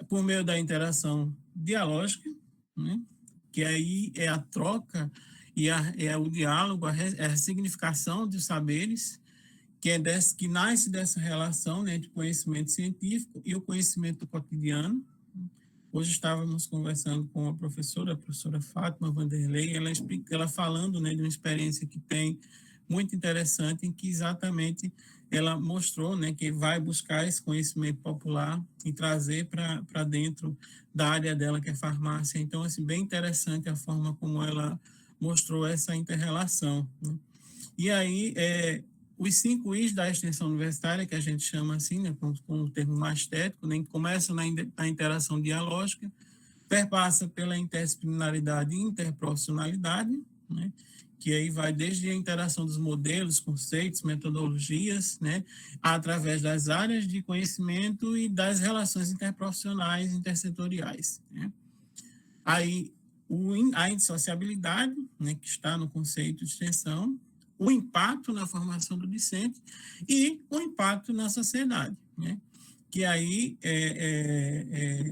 S5: Por meio da interação dialógica, né? Que aí é a troca e é o diálogo, a ressignificação dos saberes, que nasce dessa relação, né, entre conhecimento científico e o conhecimento cotidiano. Hoje estávamos conversando com a professora Fátima Vanderlei, ela falando, né, de uma experiência que tem muito interessante, em que exatamente ela mostrou, né, que vai buscar esse conhecimento popular e trazer para dentro da área dela, que é farmácia. Então, assim, bem interessante a forma como ela mostrou essa inter-relação, né? E aí, os 5 Is da extensão universitária, que a gente chama assim, né, com um termo mais técnico, né, que começa na interação dialógica, perpassa pela interdisciplinaridade e interprofissionalidade, né, que aí vai desde a interação dos modelos, conceitos, metodologias, né, através das áreas de conhecimento e das relações interprofissionais, intersetoriais, né. Aí, a indissociabilidade, né, que está no conceito de extensão, o impacto na formação do discente e o impacto na sociedade, né? Que aí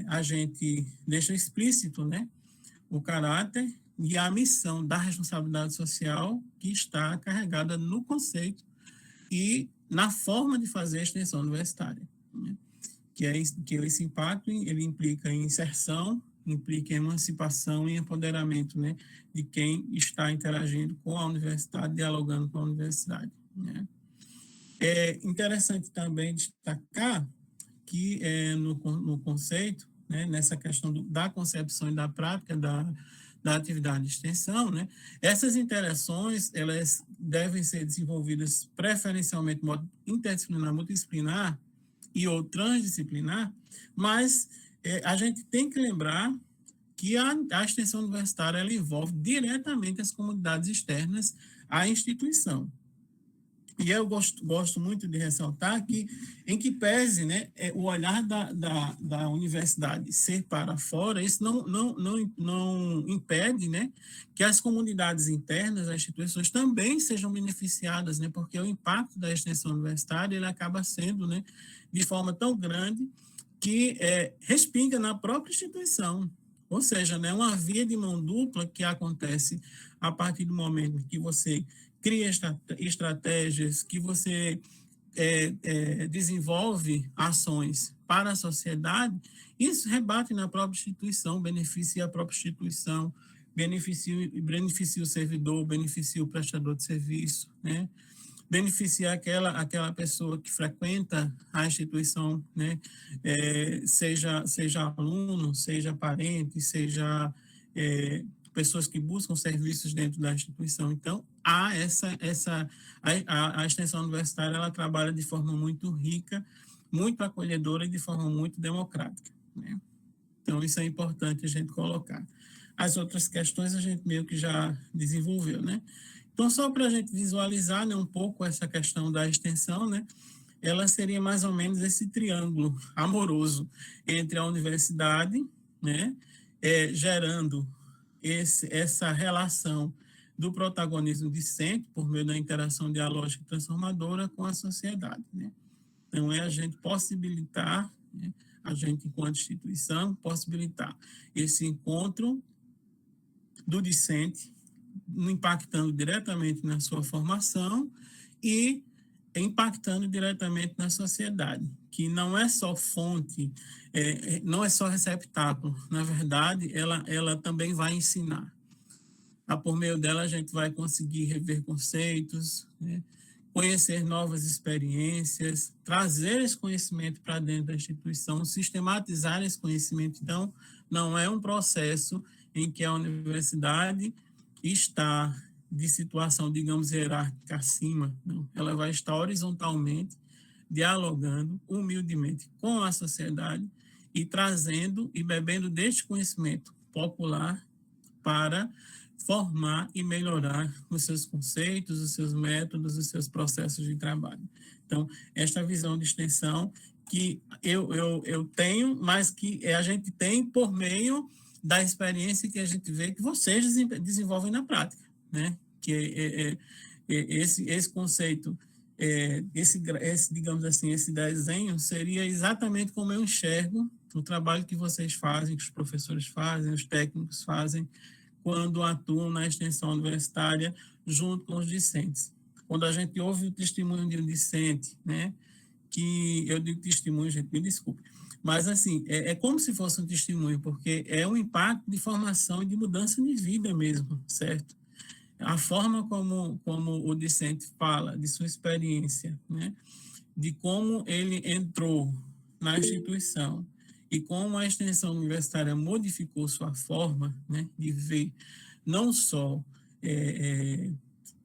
S5: a gente deixa explícito, né, o caráter e a missão da responsabilidade social que está carregada no conceito e na forma de fazer a extensão universitária, né? Que esse impacto ele implica em inserção, implica em emancipação e empoderamento, né, de quem está interagindo com a universidade, dialogando com a universidade, né. É interessante também destacar que no conceito, né, nessa questão da concepção e da prática da atividade de extensão, né, essas interações elas devem ser desenvolvidas preferencialmente de modo interdisciplinar, multidisciplinar e ou transdisciplinar, mas a gente tem que lembrar que a extensão universitária ela envolve diretamente as comunidades externas à instituição. E eu gosto muito de ressaltar que, em que pese, né, o olhar da universidade ser para fora, isso não impede, né, que as comunidades internas, as instituições também sejam beneficiadas, né, porque o impacto da extensão universitária ele acaba sendo, né, de forma tão grande que respinga na própria instituição. Ou seja, né, uma via de mão dupla que acontece a partir do momento que você cria estratégias, que você desenvolve ações para a sociedade, isso rebate na própria instituição, beneficia a própria instituição, beneficia o servidor, beneficia o prestador de serviço, né? Beneficiar aquela pessoa que frequenta a instituição, né? Seja aluno, seja parente, seja pessoas que buscam serviços dentro da instituição. Então, a extensão universitária ela trabalha de forma muito rica, muito acolhedora e de forma muito democrática, né? Então, isso é importante a gente colocar. As outras questões a gente meio que já desenvolveu, né? Então, só para a gente visualizar, né, um pouco essa questão da extensão, né, ela seria mais ou menos esse triângulo amoroso entre a universidade, né, gerando essa relação do protagonismo discente por meio da interação dialógica e transformadora com a sociedade, né? Então, a gente possibilitar, né, a gente, enquanto instituição, possibilitar esse encontro do discente, impactando diretamente na sua formação e impactando diretamente na sociedade, que não é só fonte, não é só receptáculo, na verdade, ela também vai ensinar. Por meio dela, a gente vai conseguir rever conceitos, né, conhecer novas experiências, trazer esse conhecimento para dentro da instituição, sistematizar esse conhecimento. Então, não é um processo em que a universidade está de situação, digamos, hierárquica acima, não. Ela vai estar horizontalmente, dialogando humildemente com a sociedade e trazendo e bebendo deste conhecimento popular para formar e melhorar os seus conceitos, os seus métodos, os seus processos de trabalho. Então, esta visão de extensão que eu tenho, mas que a gente tem por meio da experiência que a gente vê que vocês desenvolvem na prática, né? Que esse conceito, digamos assim, esse desenho seria exatamente como eu enxergo o trabalho que vocês fazem, que os professores fazem, os técnicos fazem, quando atuam na extensão universitária junto com os discentes. Quando a gente ouve o testemunho de um discente, né, que eu digo testemunho, gente, me desculpe, mas assim, é como se fosse um testemunho, porque é um impacto de formação e de mudança de vida mesmo, certo? A forma como o discente fala de sua experiência, né, de como ele entrou na instituição e como a extensão universitária modificou sua forma, né, de ver não só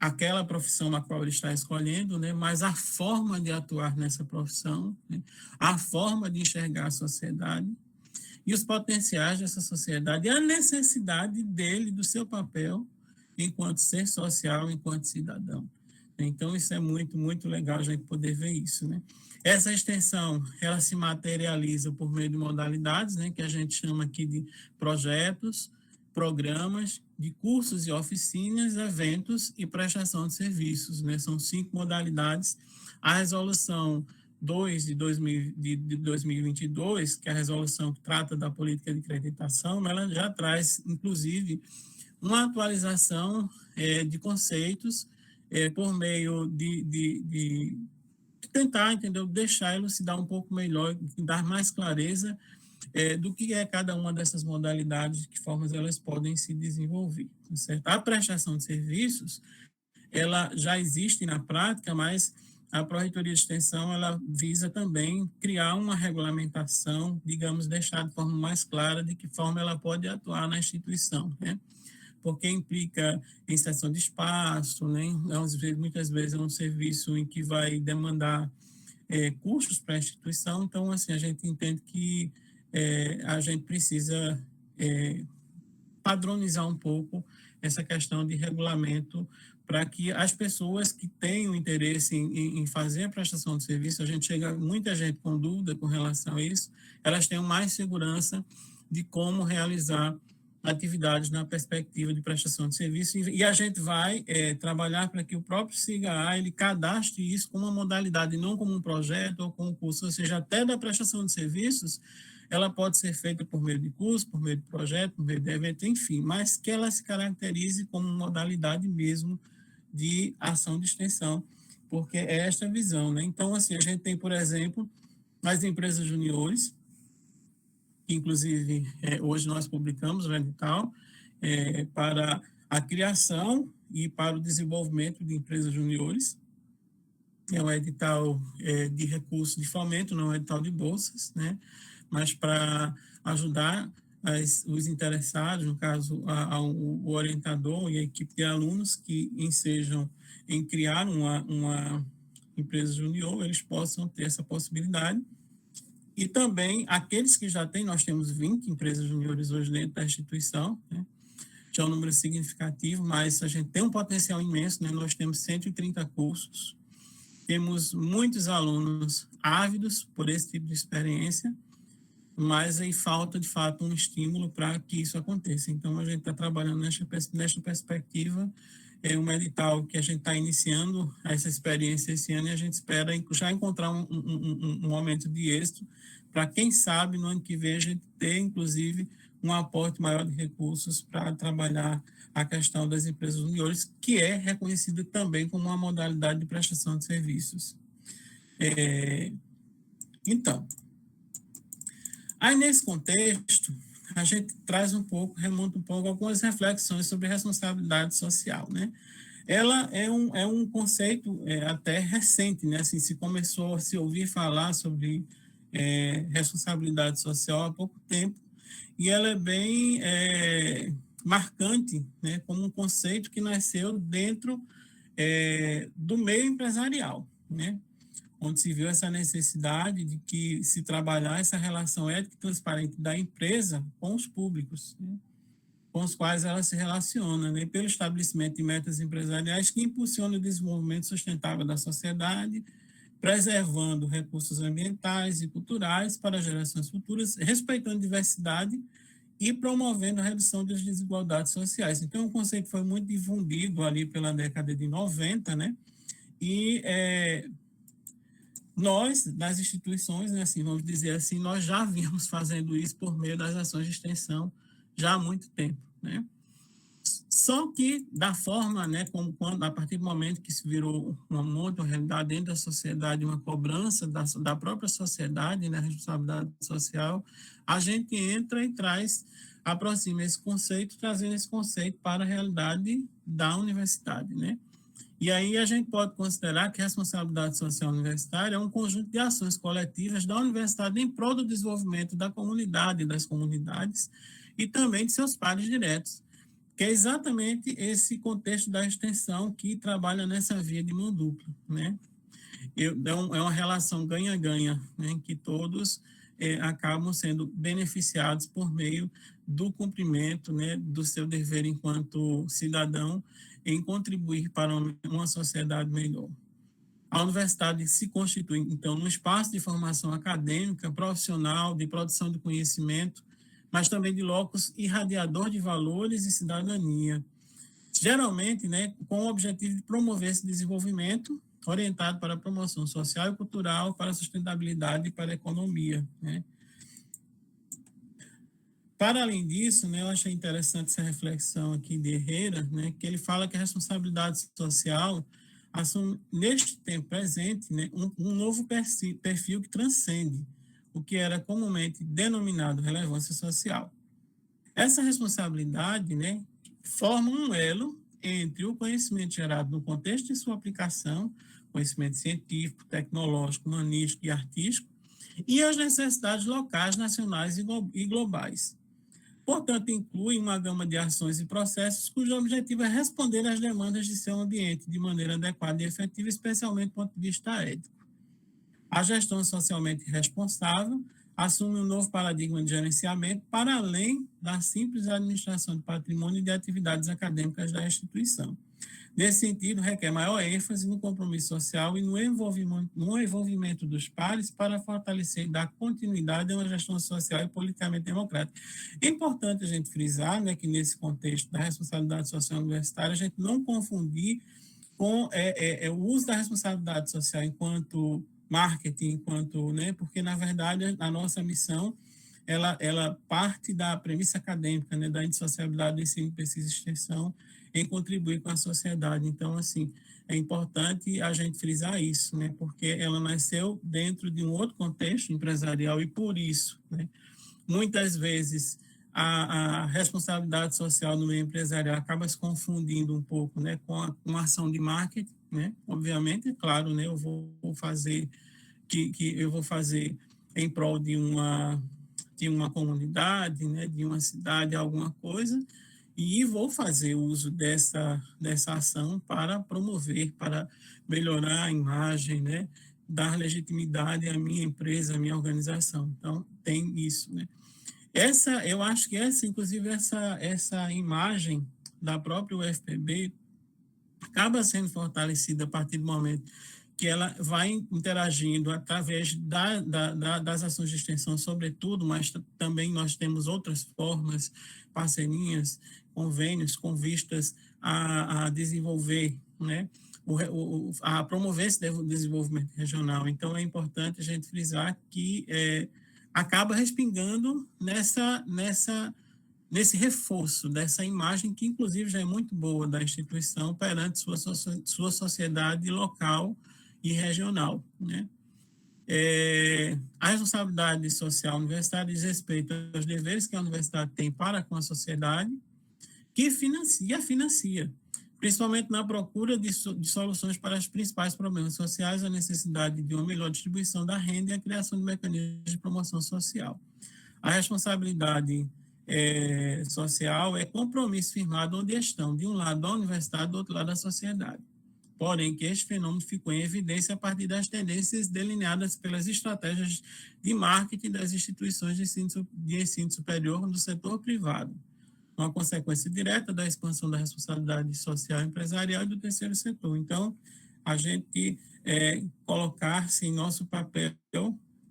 S5: aquela profissão a qual ele está escolhendo, né, mas a forma de atuar nessa profissão, né, a forma de enxergar a sociedade e os potenciais dessa sociedade e a necessidade dele, do seu papel enquanto ser social, enquanto cidadão. Então, isso é muito, muito legal a gente poder ver isso, né? Essa extensão, ela se materializa por meio de modalidades, né, que a gente chama aqui de projetos, programas, de cursos e oficinas, eventos e prestação de serviços, né? São 5 modalidades. A resolução 2 de 2022, que é a resolução que trata da política de acreditação, ela já traz, inclusive, uma atualização de conceitos por meio de tentar, entendeu, deixar elucidar um pouco melhor, dar mais clareza do que é cada uma dessas modalidades, de que formas elas podem se desenvolver, certo? A prestação de serviços, ela já existe na prática, mas a Pró-Reitoria de Extensão, ela visa também criar uma regulamentação, digamos, deixar de forma mais clara de que forma ela pode atuar na instituição, né? Porque implica em cessão de espaço, né? Muitas vezes é um serviço em que vai demandar custos para a instituição, então, assim, a gente entende que a gente precisa padronizar um pouco essa questão de regulamento para que as pessoas que tenham interesse em fazer a prestação de serviço, muita gente com dúvida com relação a isso, elas tenham mais segurança de como realizar atividades na perspectiva de prestação de serviço, e a gente vai trabalhar para que o próprio SIGA ele cadastre isso como uma modalidade, não como um projeto ou como um curso, ou seja, até da prestação de serviços, ela pode ser feita por meio de curso, por meio de projeto, por meio de evento, enfim, mas que ela se caracterize como modalidade mesmo de ação de extensão, porque é esta visão, né? Então, assim, a gente tem, por exemplo, as empresas juniores, que inclusive hoje nós publicamos o edital para a criação e para o desenvolvimento de empresas juniores. É um edital de recursos de fomento, não é um edital de bolsas, né? Mas para ajudar os interessados, no caso, o orientador e a equipe de alunos que ensejam em criar uma empresa junior, eles possam ter essa possibilidade. E também aqueles que já têm, nós temos 20 empresas juniores hoje dentro da instituição, né? Já é um número significativo, mas a gente tem um potencial imenso, né? Nós temos 130 cursos, temos muitos alunos ávidos por esse tipo de experiência, mas aí falta, de fato, um estímulo para que isso aconteça. Então, a gente está trabalhando nesta perspectiva, um edital que a gente está iniciando essa experiência esse ano, e a gente espera já encontrar um momento de êxito para, quem sabe, no ano que vem, a gente ter, inclusive, um aporte maior de recursos para trabalhar a questão das empresas juniores, que é reconhecida também como uma modalidade de prestação de serviços. Então, aí nesse contexto, a gente remonta um pouco algumas reflexões sobre responsabilidade social, né? Ela é um conceito até recente, né? Assim, se começou a se ouvir falar sobre responsabilidade social há pouco tempo, e ela é bem marcante, né? Como um conceito que nasceu dentro do meio empresarial, né? Onde se viu essa necessidade de que se trabalhar essa relação ética e transparente da empresa com os públicos, né? com os quais ela se relaciona, né, pelo estabelecimento de metas empresariais que impulsionam o desenvolvimento sustentável da sociedade, preservando recursos ambientais e culturais para gerações futuras, respeitando diversidade e promovendo a redução das desigualdades sociais. Então, o conceito foi muito difundido ali pela década de 90, né? E nós, das instituições, né, assim, vamos dizer assim, nós já vínhamos fazendo isso por meio das ações de extensão já há muito tempo, né? Só que da forma, né, como a partir do momento que se virou uma realidade dentro da sociedade, uma cobrança da própria sociedade, né, responsabilidade social, a gente entra e aproxima esse conceito, trazendo esse conceito para a realidade da universidade, né? E aí a gente pode considerar que a responsabilidade social universitária é um conjunto de ações coletivas da universidade em prol do desenvolvimento da comunidade, das comunidades e também de seus pares diretos, que é exatamente esse contexto da extensão que trabalha nessa via de mão dupla, né? É uma relação ganha-ganha, né, em que todos acabam sendo beneficiados por meio do cumprimento, né, do seu dever enquanto cidadão em contribuir para uma sociedade melhor. A universidade se constitui, então, um espaço de formação acadêmica, profissional, de produção de conhecimento, mas também de locus irradiador de valores e cidadania, geralmente, né, com o objetivo de promover esse desenvolvimento orientado para a promoção social e cultural, para a sustentabilidade e para a economia, né. Para além disso, né, eu achei interessante essa reflexão aqui de Herrera, né, que ele fala que a responsabilidade social assume, neste tempo presente, né, um novo perfil que transcende o que era comumente denominado relevância social. Essa responsabilidade, né, forma um elo entre o conhecimento gerado no contexto de sua aplicação, conhecimento científico, tecnológico, humanístico e artístico, e as necessidades locais, nacionais e globais. Portanto, inclui uma gama de ações e processos cujo objetivo é responder às demandas de seu ambiente de maneira adequada e efetiva, especialmente do ponto de vista ético. A gestão socialmente responsável assume um novo paradigma de gerenciamento para além da simples administração de patrimônio e de atividades acadêmicas da instituição. Nesse sentido, requer maior ênfase no compromisso social e no envolvimento dos pares para fortalecer e dar continuidade a uma gestão social e politicamente democrática. É importante a gente frisar, né, que nesse contexto da responsabilidade social universitária, a gente não confundir com o uso da responsabilidade social enquanto marketing, enquanto, né, porque, na verdade, a nossa missão ela parte da premissa acadêmica, né, da indissociabilidade do ensino, pesquisa e extensão, em contribuir com a sociedade. Então, assim, é importante a gente frisar isso, né, porque ela nasceu dentro de um outro contexto empresarial e, por isso, né, muitas vezes a responsabilidade social no meio empresarial acaba se confundindo um pouco, né, com a ação de marketing, né, obviamente, é claro, né, eu vou fazer em prol de uma comunidade, né, de uma cidade, alguma coisa, e vou fazer uso dessa ação para promover, para melhorar a imagem, né, dar legitimidade à minha empresa, à minha organização. Então, tem isso, né. Eu acho que inclusive, essa imagem da própria UFPB acaba sendo fortalecida a partir do momento que ela vai interagindo através das ações de extensão, sobretudo, mas também nós temos outras formas, parcerias, convênios, com vistas a desenvolver, né, a promover esse desenvolvimento regional. Então, é importante a gente frisar que acaba respingando nesse reforço dessa imagem, que inclusive já é muito boa da instituição perante sua sociedade local e regional, né? A responsabilidade social universitária diz respeito aos deveres que a universidade tem para com a sociedade, que financia, principalmente na procura de soluções para os principais problemas sociais, a necessidade de uma melhor distribuição da renda e a criação de mecanismos de promoção social. A responsabilidade social é compromisso firmado onde estão, de um lado da universidade, do outro lado da sociedade. Porém, que este fenômeno ficou em evidência a partir das tendências delineadas pelas estratégias de marketing das instituições de ensino superior do setor privado. uma consequência direta da expansão da responsabilidade social empresarial e do terceiro setor. Então, a gente colocar-se em nosso papel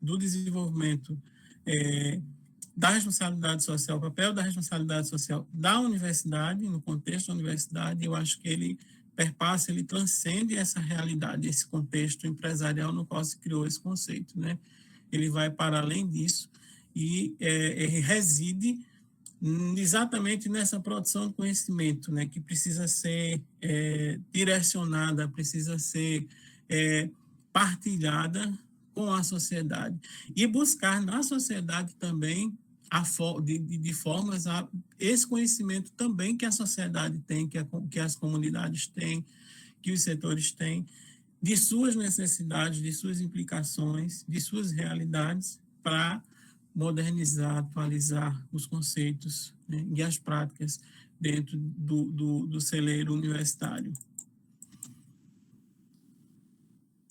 S5: do desenvolvimento da responsabilidade social, o papel da responsabilidade social da universidade, no contexto da universidade, eu acho que ele perpassa, ele transcende essa realidade, esse contexto empresarial no qual se criou esse conceito, né? Ele vai para além disso e reside exatamente nessa produção de conhecimento, né? Que precisa ser direcionada, precisa ser partilhada com a sociedade e buscar na sociedade também de formas a esse conhecimento também que a sociedade tem, que as comunidades têm, que os setores têm, de suas necessidades, de suas implicações, de suas realidades, para modernizar, atualizar os conceitos, né, e as práticas dentro do celeiro universitário.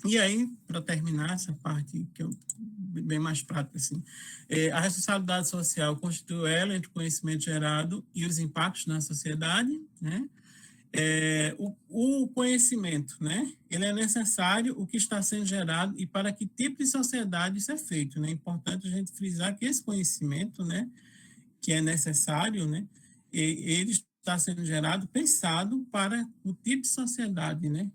S5: E aí, para terminar essa parte que eu bem mais prática, assim, a responsabilidade social constitui o elo entre o conhecimento gerado e os impactos na sociedade, né? O conhecimento, né? Ele é necessário, o que está sendo gerado e para que tipo de sociedade isso é feito, né? É importante a gente frisar que esse conhecimento, né, que é necessário, né, ele está sendo gerado, pensado para o tipo de sociedade, né?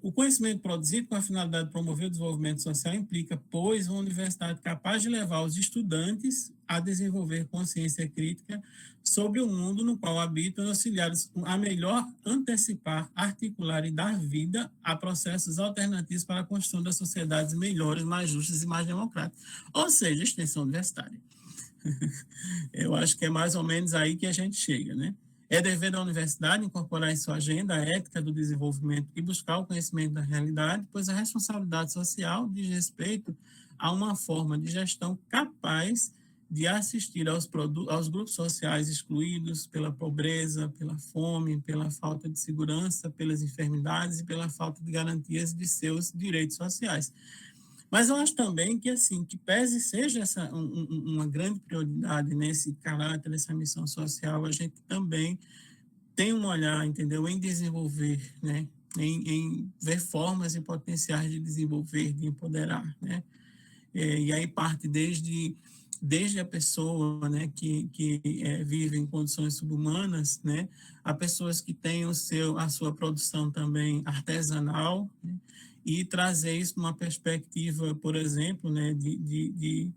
S5: O conhecimento produzido com a finalidade de promover o desenvolvimento social implica, pois, uma universidade capaz de levar os estudantes a desenvolver consciência crítica sobre o mundo no qual habitam e auxiliá-los a melhor antecipar, articular e dar vida a processos alternativos para a construção das sociedades melhores, mais justas e mais democráticas. Ou seja, extensão universitária. Eu acho que é mais ou menos aí que a gente chega, né? É dever da universidade incorporar em sua agenda a ética do desenvolvimento e buscar o conhecimento da realidade, pois a responsabilidade social diz respeito a uma forma de gestão capaz de assistir aos grupos sociais excluídos pela pobreza, pela fome, pela falta de segurança, pelas enfermidades e pela falta de garantias de seus direitos sociais. Mas eu acho também que, assim, que pese seja uma grande prioridade nesse caráter, nessa missão social, a gente também tem um olhar, entendeu, em desenvolver, né, em ver formas e potenciais de desenvolver, de empoderar, né, e aí parte desde a pessoa, né, que vive em condições subhumanas, né, a pessoas que têm a sua produção também artesanal, né, e trazer isso numa perspectiva, por exemplo, né, de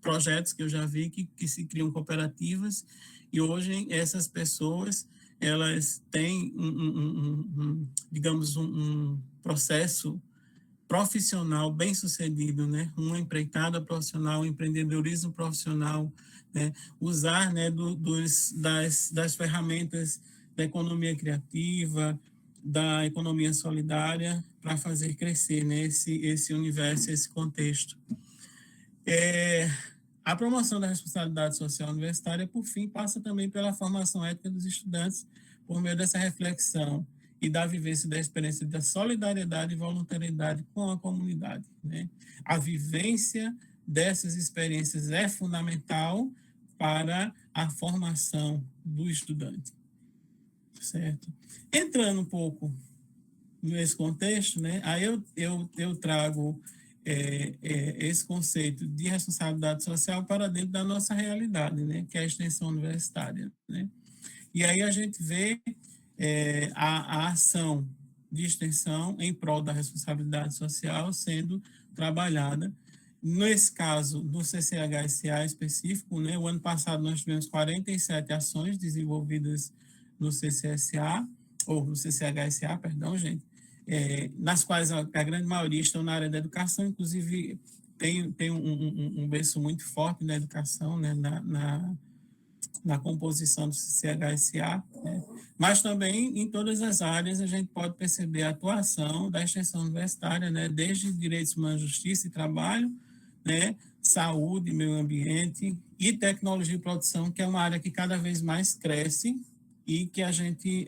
S5: projetos que eu já vi que se criam cooperativas, e hoje essas pessoas, elas têm digamos, um processo profissional bem sucedido, né, uma empreitada profissional, um empreendedorismo profissional, né, usar, né, das ferramentas da economia criativa, da economia solidária para fazer crescer, né, esse universo, esse contexto. A promoção da responsabilidade social universitária, por fim, passa também pela formação ética dos estudantes por meio dessa reflexão e da vivência da experiência da solidariedade e voluntariedade com a comunidade, né? A vivência dessas experiências é fundamental para a formação do estudante, certo? Entrando um pouco nesse contexto, né, aí eu trago esse conceito de responsabilidade social para dentro da nossa realidade, né, que é a extensão universitária, né? E aí a gente vê a ação de extensão em prol da responsabilidade social sendo trabalhada. Nesse caso, no CCHSA específico, né, o ano passado nós tivemos 47 ações desenvolvidas no CCSA, ou no CCHSA, perdão, gente, nas quais a grande maioria estão na área da educação, inclusive tem um berço muito forte na educação, né, na composição do CCHSA, né, mas também em todas as áreas a gente pode perceber a atuação da extensão universitária, né, desde direitos humanos, justiça e trabalho, né, saúde, meio ambiente e tecnologia e produção, que é uma área que cada vez mais cresce e que a gente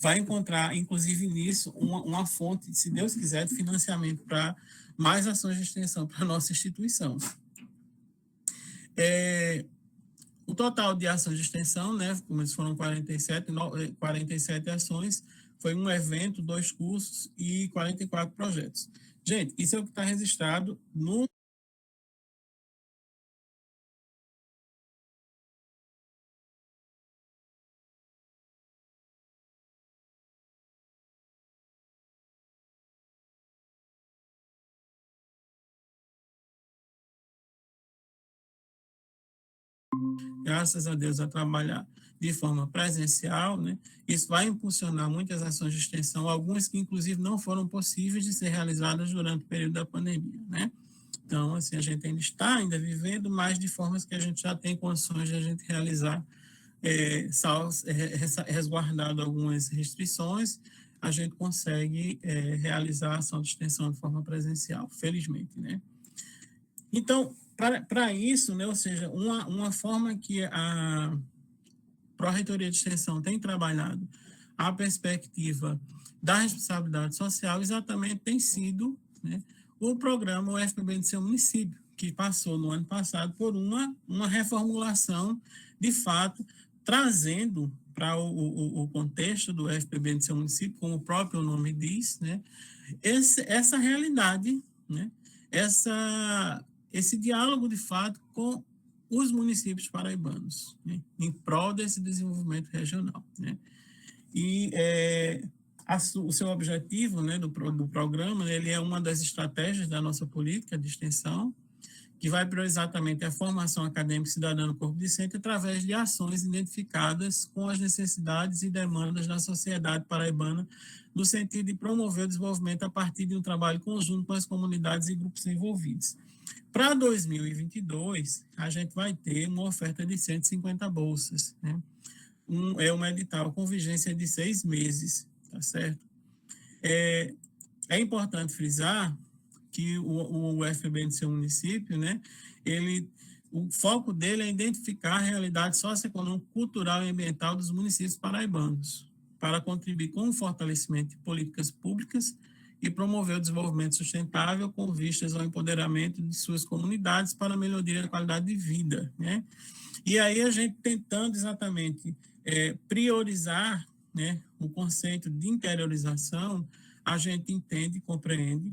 S5: vai encontrar, inclusive nisso, uma fonte, se Deus quiser, de financiamento para mais ações de extensão para a nossa instituição. O total de ações de extensão, né, como foram 47 ações, foi um evento, 2 cursos e 44 projetos. Gente, isso é o que está registrado no graças a Deus, a trabalhar de forma presencial, né? Isso vai impulsionar muitas ações de extensão, algumas que, inclusive, não foram possíveis de ser realizadas durante o período da pandemia, né? Então, assim, a gente ainda está vivendo, mas de formas que a gente já tem condições de a gente realizar, resguardado algumas restrições, a gente consegue realizar a ação de extensão de forma presencial, felizmente, né? Então, para isso, né, ou seja, uma forma que a Pró-Reitoria de Extensão tem trabalhado a perspectiva da responsabilidade social exatamente tem sido, né, o programa UFPB de seu município, que passou no ano passado por uma reformulação, de fato, trazendo para o contexto do UFPB de seu município, como o próprio nome diz, né, essa realidade, né, esse diálogo, de fato, com os municípios paraibanos, né, em prol desse desenvolvimento regional, né? E o seu objetivo, né, do programa, ele é uma das estratégias da nossa política de extensão, que vai priorizar exatamente a formação acadêmica cidadã no corpo docente através de ações identificadas com as necessidades e demandas da sociedade paraibana, no sentido de promover o desenvolvimento a partir de um trabalho conjunto com as comunidades e grupos envolvidos. Para 2022, a gente vai ter uma oferta de 150 bolsas, né? É um edital com vigência de 6 meses, tá certo? É importante frisar que o UFPB de seu município, né, o foco dele é identificar a realidade socioeconômica, cultural e ambiental dos municípios paraibanos, para contribuir com o fortalecimento de políticas públicas e promover o desenvolvimento sustentável com vistas ao empoderamento de suas comunidades para a melhoria da qualidade de vida, né? E aí a gente tentando exatamente priorizar, né, o conceito de interiorização, a gente entende e compreende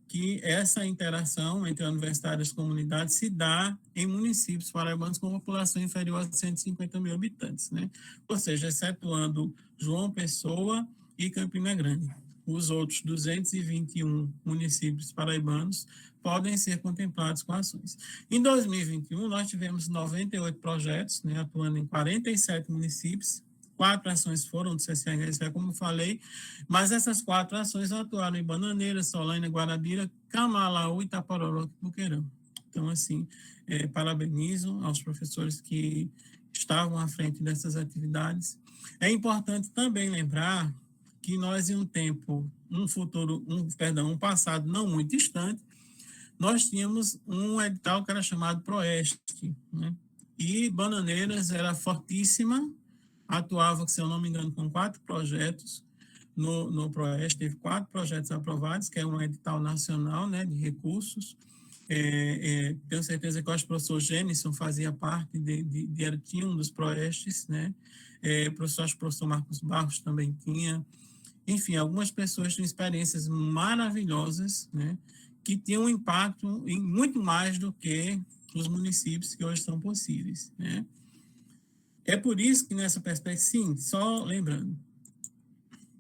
S5: que essa interação entre a universidade e as comunidades se dá em municípios paraibanos com população inferior a 150 mil habitantes, né? Ou seja, excetuando João Pessoa e Campina Grande. Os outros 221 municípios paraibanos podem ser contemplados com ações. Em 2021, nós tivemos 98 projetos, né, atuando em 47 municípios, 4 ações foram do CCRSE, como eu falei, mas essas 4 ações atuaram em Bananeira, Solânia, Guarabira, Camalaú, Itapororoca e Buqueirão. Então, assim, parabenizo aos professores que estavam à frente dessas atividades. É importante também lembrar que nós, em um passado não muito distante, nós tínhamos um edital que era chamado Proeste, né? E Bananeiras era fortíssima, atuava, se eu não me engano, com 4 projetos no Proeste, teve 4 projetos aprovados, que é um edital nacional, né, de recursos. Tenho certeza que o professor Jenison fazia parte tinha um dos Proestes, né? Professor Marcos Barros também tinha. Enfim, algumas pessoas têm experiências maravilhosas, né, que tinham um impacto em muito mais do que os municípios que hoje são possíveis, né? É por isso que nessa perspectiva, sim, só lembrando,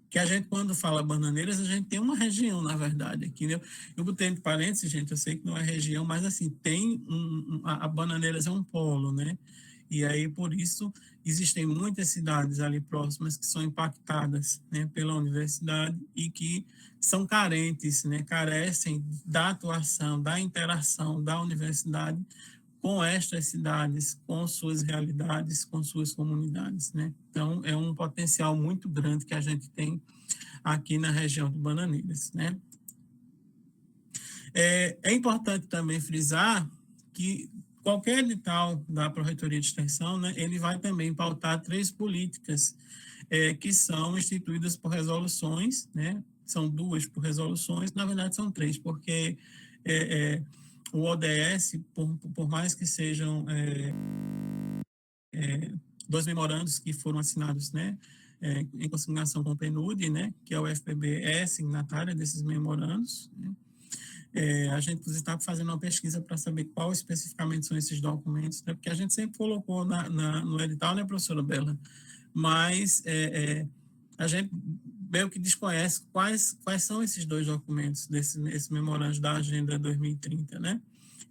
S5: que a gente, quando fala Bananeiras, a gente tem uma região, na verdade, aqui, né? Eu botei entre parênteses, gente, eu sei que não é região, mas assim, tem a Bananeiras é um polo, né? E aí, por isso, existem muitas cidades ali próximas que são impactadas, né, pela universidade e que são carentes, né, carecem da atuação, da interação da universidade com estas cidades, com suas realidades, com suas comunidades, né? Então, é um potencial muito grande que a gente tem aqui na região de Bananeiras, né? É importante também frisar que qualquer edital da Pró-Reitoria de Extensão, né, ele vai também pautar 3 políticas que são instituídas por resoluções, né? São 2 por resoluções, na verdade são 3, porque o ODS, por mais que sejam dois memorandos que foram assinados, né, em consignação com o PNUD, né, que é o FPB é signatária desses memorandos, né. A gente, inclusive, está fazendo uma pesquisa para saber qual especificamente são esses documentos, né, porque a gente sempre colocou no edital, né, professora Bela, mas a gente meio que desconhece quais são esses dois documentos, esse memorando da Agenda 2030, né?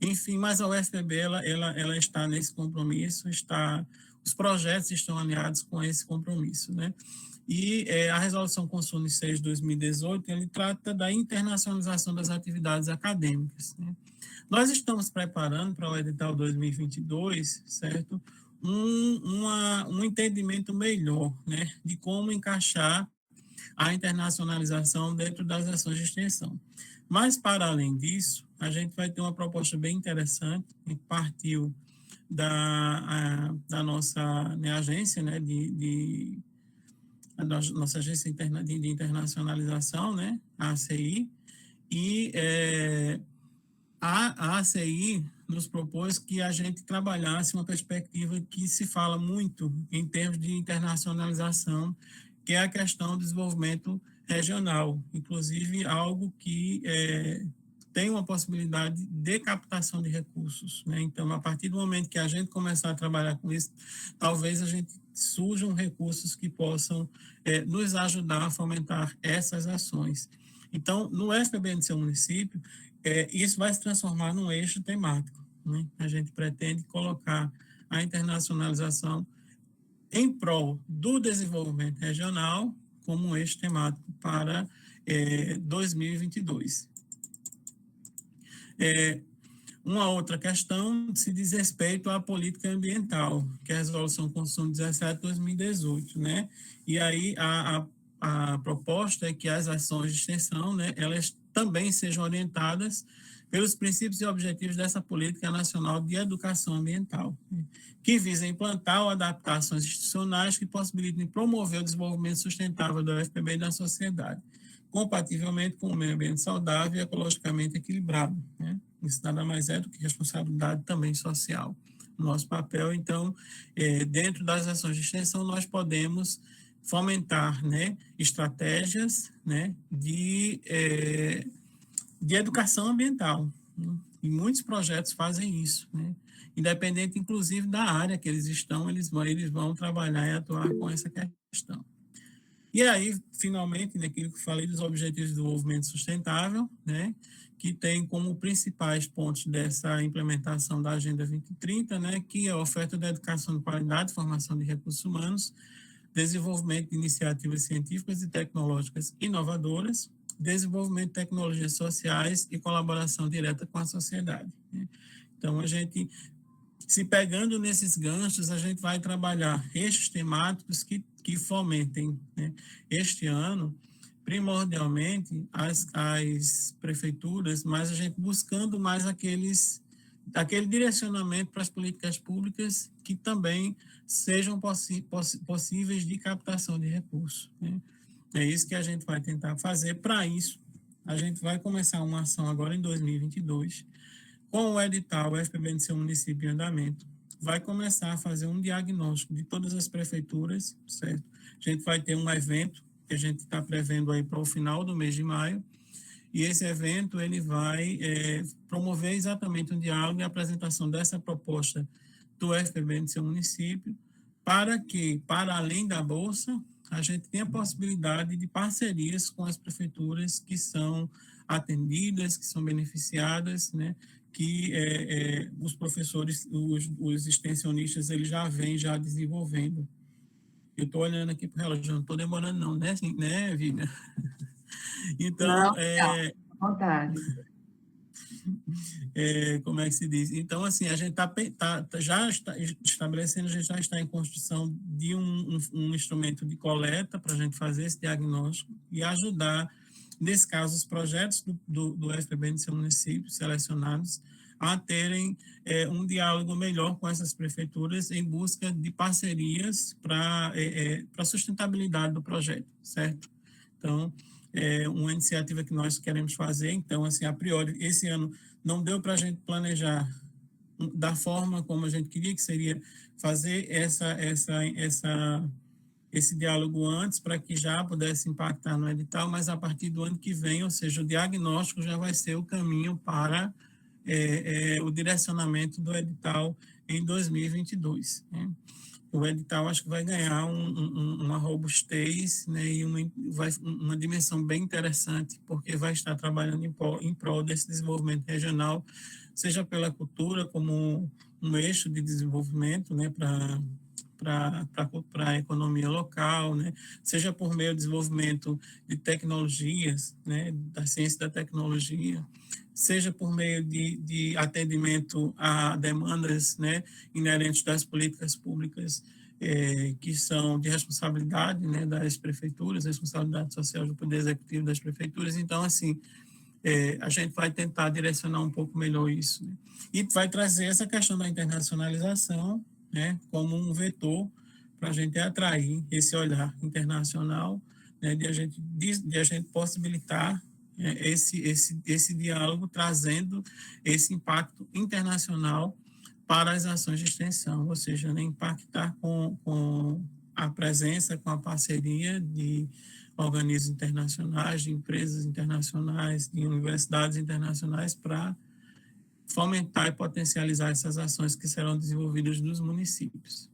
S5: Enfim, mas a UFPB, ela está nesse compromisso, os projetos estão alinhados com esse compromisso, né? E a Resolução Consune 6 de 2018, ele trata da internacionalização das atividades acadêmicas, né? Nós estamos preparando para o edital 2022, certo? Um entendimento melhor, né, de como encaixar a internacionalização dentro das ações de extensão. Mas, para além disso, a gente vai ter uma proposta bem interessante, que partiu da nossa, né, agência, né, a nossa agência de internacionalização, né, a ACI, e a ACI nos propôs que a gente trabalhasse uma perspectiva que se fala muito em termos de internacionalização, que é a questão do desenvolvimento regional, inclusive algo que tem uma possibilidade de captação de recursos, né? Então, a partir do momento que a gente começar a trabalhar com isso, talvez a gente surjam recursos que possam nos ajudar a fomentar essas ações. Então, no FPB do seu município, isso vai se transformar num eixo temático, né? A gente pretende colocar a internacionalização em prol do desenvolvimento regional como um eixo temático para 2022. Uma outra questão se diz respeito à política ambiental, que é a Resolução Consune 17 de 2018, né? E aí a proposta é que as ações de extensão, né, elas também sejam orientadas pelos princípios e objetivos dessa Política Nacional de Educação Ambiental, né, que visa implantar ou adaptar ações institucionais que possibilitem promover o desenvolvimento sustentável da UFPB e da sociedade, compativelmente com o meio ambiente saudável e ecologicamente equilibrado, né? Isso nada mais é do que responsabilidade também social. Nosso papel, então, dentro das ações de extensão, nós podemos fomentar, né, estratégias, né, de educação ambiental, né? E muitos projetos fazem isso, né? Independente, inclusive, da área que eles estão, eles vão trabalhar e atuar com essa questão. E aí, finalmente, naquilo que eu falei dos Objetivos de Desenvolvimento Sustentável, né, que tem como principais pontos dessa implementação da Agenda 2030, né, que é a oferta da educação de qualidade, formação de recursos humanos, desenvolvimento de iniciativas científicas e tecnológicas inovadoras, desenvolvimento de tecnologias sociais e colaboração direta com a sociedade, né? Então, a gente, se pegando nesses ganchos, a gente vai trabalhar eixos temáticos que fomentem, né, este ano, primordialmente, as prefeituras, mas a gente buscando mais aquele direcionamento para as políticas públicas que também sejam possíveis de captação de recursos, né? É isso que a gente vai tentar fazer. Para isso, a gente vai começar uma ação agora em 2022, com o edital FPB do seu município em andamento, vai começar a fazer um diagnóstico de todas as prefeituras, certo? A gente vai ter um evento que a gente está prevendo aí para o final do mês de maio, e esse evento ele vai promover exatamente um diálogo e a apresentação dessa proposta do FPB do seu município, para que, para além da Bolsa, a gente tenha a possibilidade de parcerias com as prefeituras que são atendidas, que são beneficiadas, né? Que os professores, os extensionistas, eles já vêm já desenvolvendo. Eu estou olhando aqui para o relógio, não estou demorando não, né, Vivian? Então,
S3: não, vontade.
S5: Como é que se diz? Então, assim, a gente já está estabelecendo, a gente já está em construção de um instrumento de coleta para a gente fazer esse diagnóstico e ajudar, nesse caso, os projetos do FPB do seu município, selecionados, a terem um diálogo melhor com essas prefeituras em busca de parcerias para a sustentabilidade do projeto, certo? Então, uma iniciativa que nós queremos fazer. Então, assim, a priori, esse ano não deu para a gente planejar da forma como a gente queria, que seria fazer esse diálogo antes, para que já pudesse impactar no edital, mas a partir do ano que vem, ou seja, o diagnóstico já vai ser o caminho para o direcionamento do edital em 2022, né? O edital acho que vai ganhar uma robustez, né, e uma dimensão bem interessante, porque vai estar trabalhando em prol desse desenvolvimento regional, seja pela cultura como um eixo de desenvolvimento, né, para a economia local, né, seja por meio do desenvolvimento de tecnologias, né, da ciência da tecnologia, seja por meio de atendimento a demandas, né, inerentes das políticas públicas que são de responsabilidade, né, das prefeituras, responsabilidade social do Poder Executivo das prefeituras. Então, assim, a gente vai tentar direcionar um pouco melhor isso, né? E vai trazer essa questão da internacionalização, né, como um vetor para a gente atrair esse olhar internacional, né, de a gente possibilitar esse diálogo, trazendo esse impacto internacional para as ações de extensão, ou seja, né, impactar com a presença, com a parceria de organismos internacionais, de empresas internacionais, de universidades internacionais, para fomentar e potencializar essas ações que serão desenvolvidas nos municípios.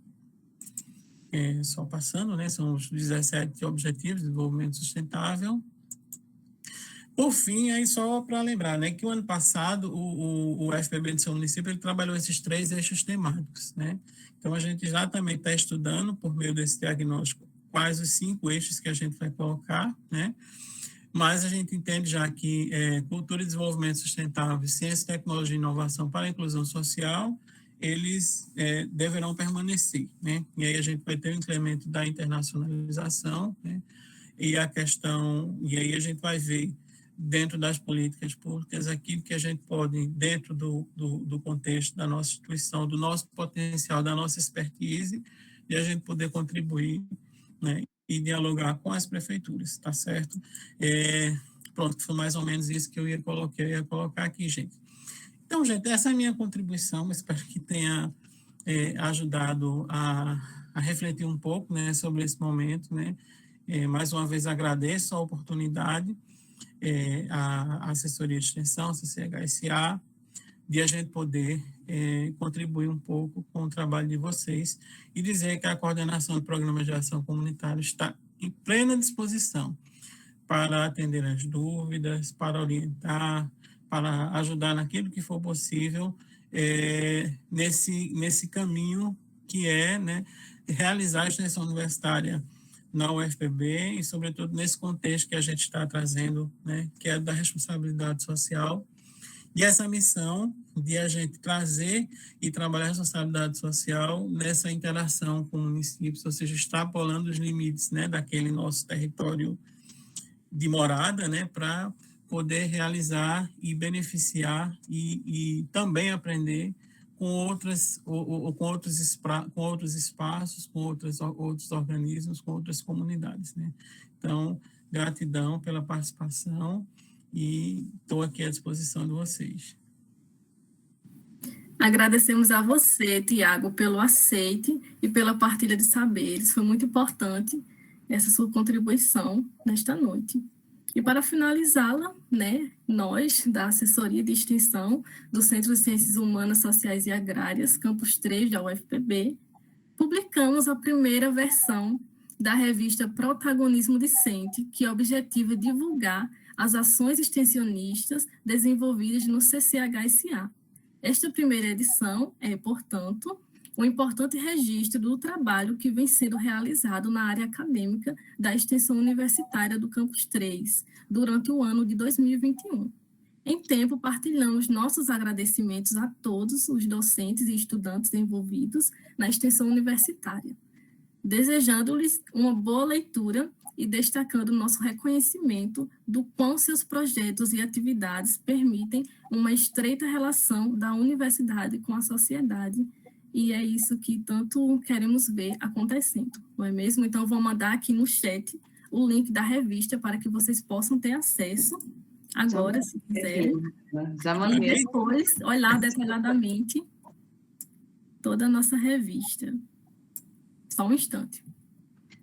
S5: Só passando, né, são os 17 Objetivos de Desenvolvimento Sustentável. Por fim, aí só para lembrar, né, que o ano passado o UFPB do seu município ele trabalhou esses 3 eixos temáticos, né? Então a gente já também está estudando por meio desse diagnóstico quais os 5 eixos que a gente vai colocar, né? Mas a gente entende já que cultura e desenvolvimento sustentável, ciência, tecnologia e inovação para a inclusão social, eles deverão permanecer, né? E aí a gente vai ter o incremento da internacionalização, né? E aí a gente vai ver dentro das políticas públicas aquilo que a gente pode, dentro do contexto da nossa instituição, do nosso potencial, da nossa expertise, e a gente poder contribuir, né, e dialogar com as prefeituras, tá certo? Pronto, foi mais ou menos isso que eu ia colocar aqui, gente. Então, gente, essa é a minha contribuição, espero que tenha ajudado a refletir um pouco, né, sobre esse momento, né? Mais uma vez agradeço a oportunidade, a assessoria de extensão, CCHSA, de a gente poder contribuir um pouco com o trabalho de vocês e dizer que a coordenação do Programa de Ação Comunitária está em plena disposição para atender as dúvidas, para orientar, para ajudar naquilo que for possível nesse caminho que né, realizar a extensão universitária na UFPB e, sobretudo, nesse contexto que a gente está trazendo, né, que é da responsabilidade social. E essa missão de a gente trazer e trabalhar a responsabilidade social nessa interação com municípios, ou seja, extrapolando os limites, né, daquele nosso território de morada, né, para poder realizar e beneficiar e também aprender com outros espaços, com outros organismos, com outras comunidades, né? Então, gratidão pela participação e estou aqui à disposição de vocês.
S1: Agradecemos a você, Tiago, pelo aceite e pela partilha de saberes. Foi muito importante essa sua contribuição nesta noite. E para finalizá-la, né, nós, da Assessoria de Extensão do Centro de Ciências Humanas, Sociais e Agrárias, Campus 3 da UFPB, publicamos a primeira versão da revista Protagonismo Discente, que objetiva divulgar as ações extensionistas desenvolvidas no CCHSA. Esta primeira edição é, portanto, um importante registro do trabalho que vem sendo realizado na área acadêmica da extensão universitária do Campus 3, durante o ano de 2021. Em tempo, partilhamos nossos agradecimentos a todos os docentes e estudantes envolvidos na extensão universitária, desejando-lhes uma boa leitura e destacando nosso reconhecimento do quão seus projetos e atividades permitem uma estreita relação da universidade com a sociedade. E é isso que tanto queremos ver acontecendo, não é mesmo? Então, vou mandar aqui no chat o link da revista para que vocês possam ter acesso agora, se quiserem.
S6: Já mandei.
S1: E depois olhar detalhadamente toda a nossa revista. Só um instante.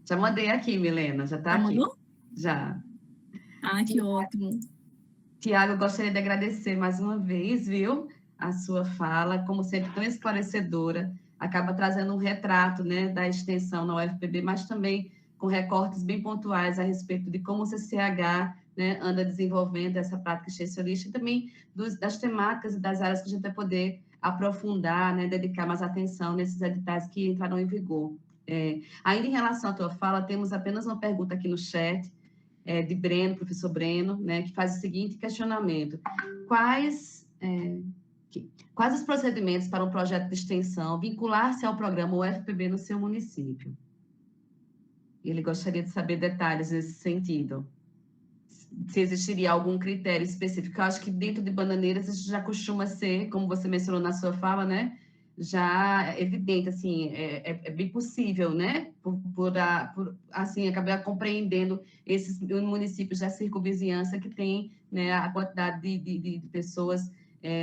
S6: Já mandei aqui, Milena, já está
S1: Já
S6: aqui.
S1: mandou?
S6: Já.
S1: Ah, que ótimo.
S6: Tiago, gostaria de agradecer mais uma vez, viu, a sua fala, como sempre, tão esclarecedora, acaba trazendo um retrato, né, da extensão na UFPB, mas também com recortes bem pontuais a respeito de como o CCH, né, anda desenvolvendo essa prática extensionista e também das temáticas e das áreas que a gente vai poder aprofundar, né, dedicar mais atenção nesses editais que entraram em vigor. Ainda em relação à tua fala, temos apenas uma pergunta aqui no chat, de Breno, professor Breno, né, que faz o seguinte questionamento: quais os procedimentos para um projeto de extensão vincular-se ao programa UFPB no seu município? Ele gostaria de saber detalhes nesse sentido. Se existiria algum critério específico. Eu acho que dentro de Bananeiras isso já costuma ser, como você mencionou na sua fala, né, já evidente, assim, é bem possível, né, assim, acabar compreendendo esses municípios da circunvizinhança que tem, né, a quantidade de pessoas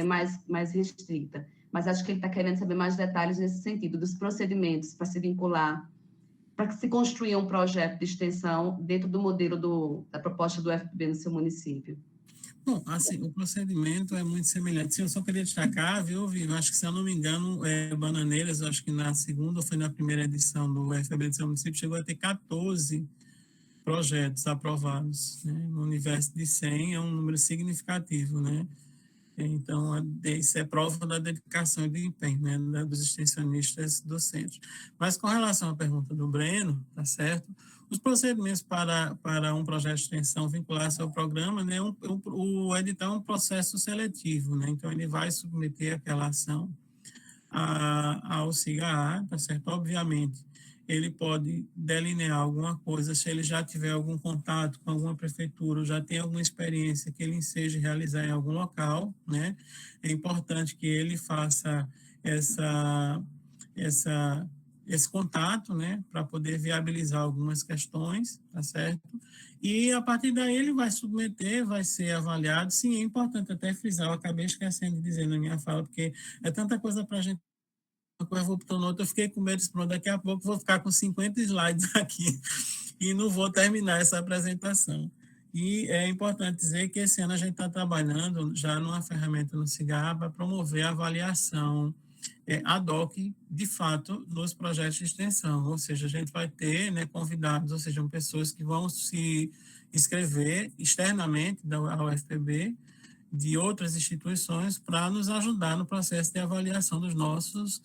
S6: mais restrita. Mas acho que ele está querendo saber mais detalhes nesse sentido, dos procedimentos para se vincular, para que se construa um projeto de extensão dentro do modelo da proposta do UFPB no seu município.
S5: Bom, assim, o procedimento é muito semelhante. Sim, eu só queria destacar, viu, Vivo? Acho que, se eu não me engano, Bananeiras, acho que na segunda ou foi na primeira edição do UFPB do seu município, chegou a ter 14 projetos aprovados, né? No universo de 100 é um número significativo, né? Então, isso é prova da dedicação e do empenho, né, dos extensionistas do centro. Mas, com relação à pergunta do Breno, tá certo? Os procedimentos para um projeto de extensão vincular-se ao programa, né, o edital é um processo seletivo, né? Então, ele vai submeter aquela ação ao SIGA-A, tá certo? Obviamente, ele pode delinear alguma coisa, se ele já tiver algum contato com alguma prefeitura, ou já tem alguma experiência que ele enseje realizar em algum local, né? É importante que ele faça esse contato, né, para poder viabilizar algumas questões, tá certo? E, a partir daí, ele vai submeter, vai ser avaliado. Sim, é importante até frisar, eu acabei esquecendo de dizer na minha fala, porque é tanta coisa para a gente, uma coisa vou para outra, eu fiquei com medo, pronto, daqui a pouco vou ficar com 50 slides aqui e não vou terminar essa apresentação. E é importante dizer que esse ano a gente está trabalhando já numa ferramenta no SIGA para promover a avaliação ad hoc, de fato, nos projetos de extensão, ou seja, a gente vai ter, né, convidados, ou seja, pessoas que vão se inscrever externamente da UFPB, de outras instituições, para nos ajudar no processo de avaliação dos nossos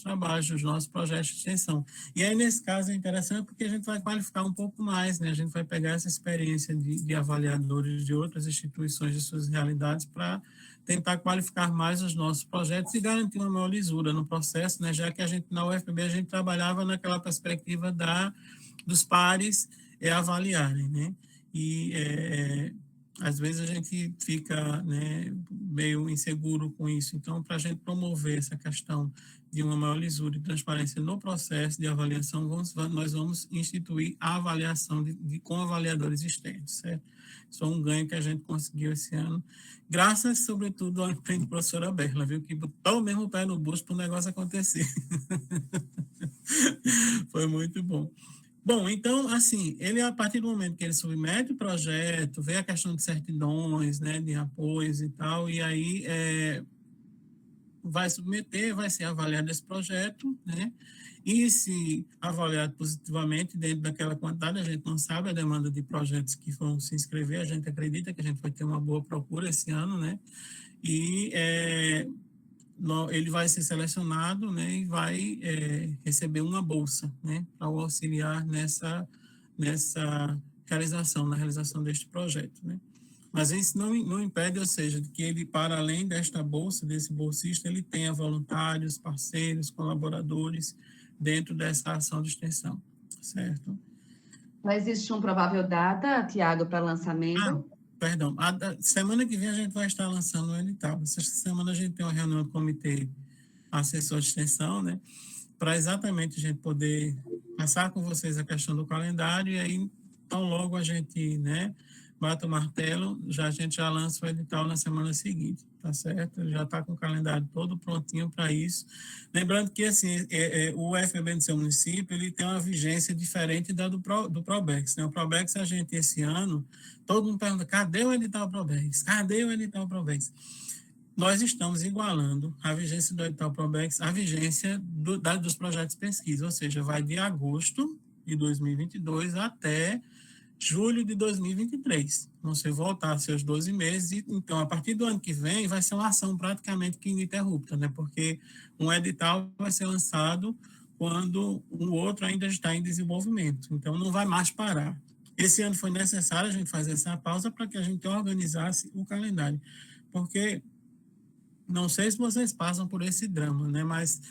S5: trabalhos, dos nossos projetos de extensão. E aí, nesse caso, é interessante porque a gente vai qualificar um pouco mais, né? A gente vai pegar essa experiência de avaliadores de outras instituições, de suas realidades, para tentar qualificar mais os nossos projetos e garantir uma maior lisura no processo, né? Já que a gente, na UFPB, a gente trabalhava naquela perspectiva dos pares avaliarem, né? E às vezes a gente fica, né, meio inseguro com isso. Então, para a gente promover essa questão de uma maior lisura e transparência no processo de avaliação, nós vamos instituir a avaliação com avaliadores externos, certo? Isso é um ganho que a gente conseguiu esse ano, graças, sobretudo, ao empenho da professora Berla, viu, que botou o mesmo pé no bucho para o negócio acontecer. Foi muito bom. Bom, então, assim, ele, a partir do momento que ele submete o projeto, vê a questão de certidões, né, de apoios e tal, e aí vai submeter, vai ser avaliado esse projeto, né, e se avaliado positivamente dentro daquela quantidade, a gente não sabe a demanda de projetos que vão se inscrever, a gente acredita que a gente vai ter uma boa procura esse ano, né, e ele vai ser selecionado, né, e vai receber uma bolsa, né, para o auxiliar na realização deste projeto, né. Mas isso não impede, ou seja, que ele, para além desta bolsa, desse bolsista, ele tenha voluntários, parceiros, colaboradores dentro dessa ação de extensão, certo?
S6: Mas existe uma provável data, Tiago, para lançamento?
S5: Perdão, semana que vem a gente vai estar lançando o edital. Essa semana a gente tem uma reunião do comitê assessor de extensão, né, para exatamente a gente poder passar com vocês a questão do calendário, e aí, tão logo a gente, né, bata o martelo, a gente já lança o edital na semana seguinte, tá certo? Já está com o calendário todo prontinho para isso. Lembrando que, assim, o UFPB do seu município, ele tem uma vigência diferente da do Probex, né? O Probex, a gente, esse ano, todo mundo pergunta, cadê o edital Probex? Cadê o edital Probex? Nós estamos igualando a vigência do edital Probex à vigência dos projetos de pesquisa, ou seja, vai de agosto de 2022 até julho de 2023. Vão ser voltar seus 12 meses, e então, a partir do ano que vem, vai ser uma ação praticamente que ininterrupta, né? Porque um edital vai ser lançado quando o outro ainda está em desenvolvimento, então não vai mais parar. Esse ano foi necessário a gente fazer essa pausa para que a gente organizasse o calendário, porque não sei se vocês passam por esse drama, né? Mas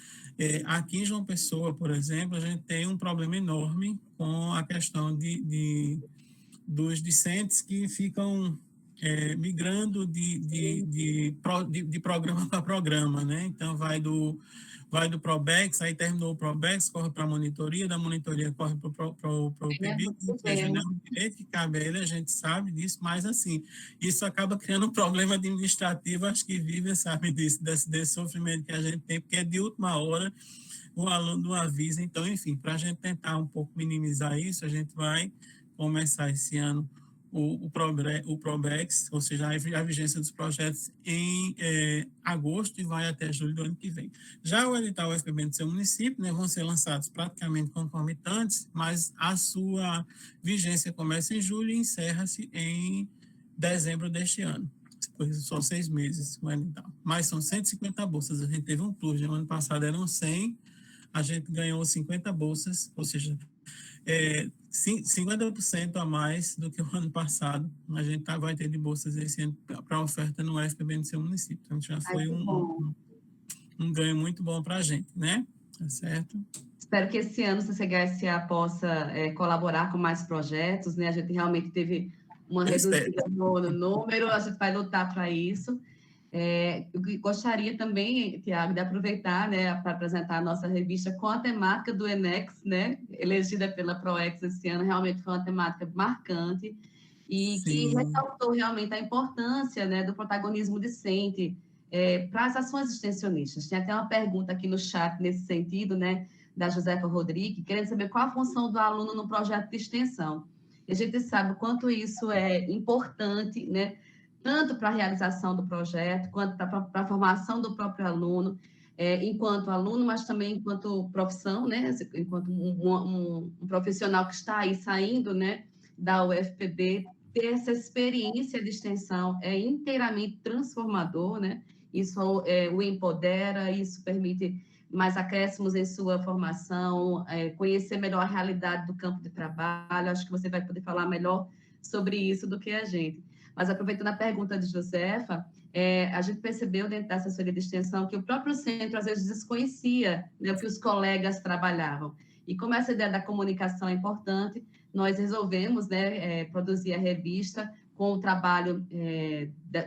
S5: aqui em João Pessoa, por exemplo, a gente tem um problema enorme com a questão dos discentes que ficam migrando de programa para programa, né? Então, vai do Probex, aí terminou o Probex, corre para a monitoria, da monitoria corre para o PIBIC, ou seja, né, o direito que cabe a ele, a gente sabe disso, mas, assim, isso acaba criando um problema administrativo, acho que Vivian sabe disso, desse sofrimento que a gente tem, porque é de última hora, o aluno não avisa. Então, enfim, para a gente tentar um pouco minimizar isso, a gente vai começar esse ano o Probex, ou seja, a vigência dos projetos em agosto e vai até julho do ano que vem. Já o edital UFPB do seu município, né, vão ser lançados praticamente concomitantes, mas a sua vigência começa em julho e encerra-se em dezembro deste ano. Só 6 meses o edital. Mas são 150 bolsas. A gente teve um plus, no ano passado eram 100, a gente ganhou 50 bolsas, ou seja, 50% a mais do que o ano passado. A gente vai ter de bolsas esse ano para oferta no UFPB no seu município. Então, já foi um ganho muito bom para a gente, né? Tá certo?
S6: Espero que esse ano o CCHSA possa colaborar com mais projetos, né? A gente realmente teve uma reduzida no número, a gente vai lutar para isso. Eu gostaria também, Tiago, de aproveitar, né, para apresentar a nossa revista com a temática do ENEX, né, elegida pela PROEX esse ano. Realmente foi uma temática marcante e que ressaltou realmente a importância, né, do protagonismo discente para as ações extensionistas. Tem até uma pergunta aqui no chat nesse sentido, né, da Josefa Rodrigues, querendo saber qual a função do aluno no projeto de extensão. E a gente sabe o quanto isso é importante, né, tanto para a realização do projeto, quanto para a formação do próprio aluno, enquanto aluno, mas também enquanto profissão, né? Enquanto um profissional que está aí saindo, né, da UFPB, ter essa experiência de extensão é inteiramente transformador, né? Isso o empodera, isso permite mais acréscimos em sua formação, conhecer melhor a realidade do campo de trabalho. Acho que você vai poder falar melhor sobre isso do que a gente. Mas, aproveitando a pergunta de Josefa, a gente percebeu dentro da assessoria de extensão que o próprio centro, às vezes, desconhecia, né, o que os colegas trabalhavam. E como essa ideia da comunicação é importante, nós resolvemos, né, produzir a revista com o trabalho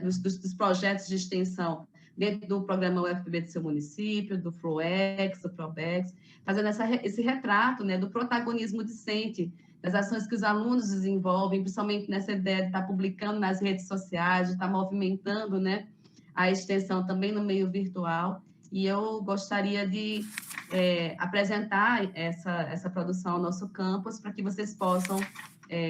S6: dos projetos de extensão dentro do programa UFPB do seu município, do FLOEX, do PROBEX, fazendo esse retrato, né, do protagonismo discente, das ações que os alunos desenvolvem, principalmente nessa ideia de estar publicando nas redes sociais, de estar movimentando, né, a extensão também no meio virtual. E eu gostaria de apresentar essa produção ao nosso campus para que vocês possam,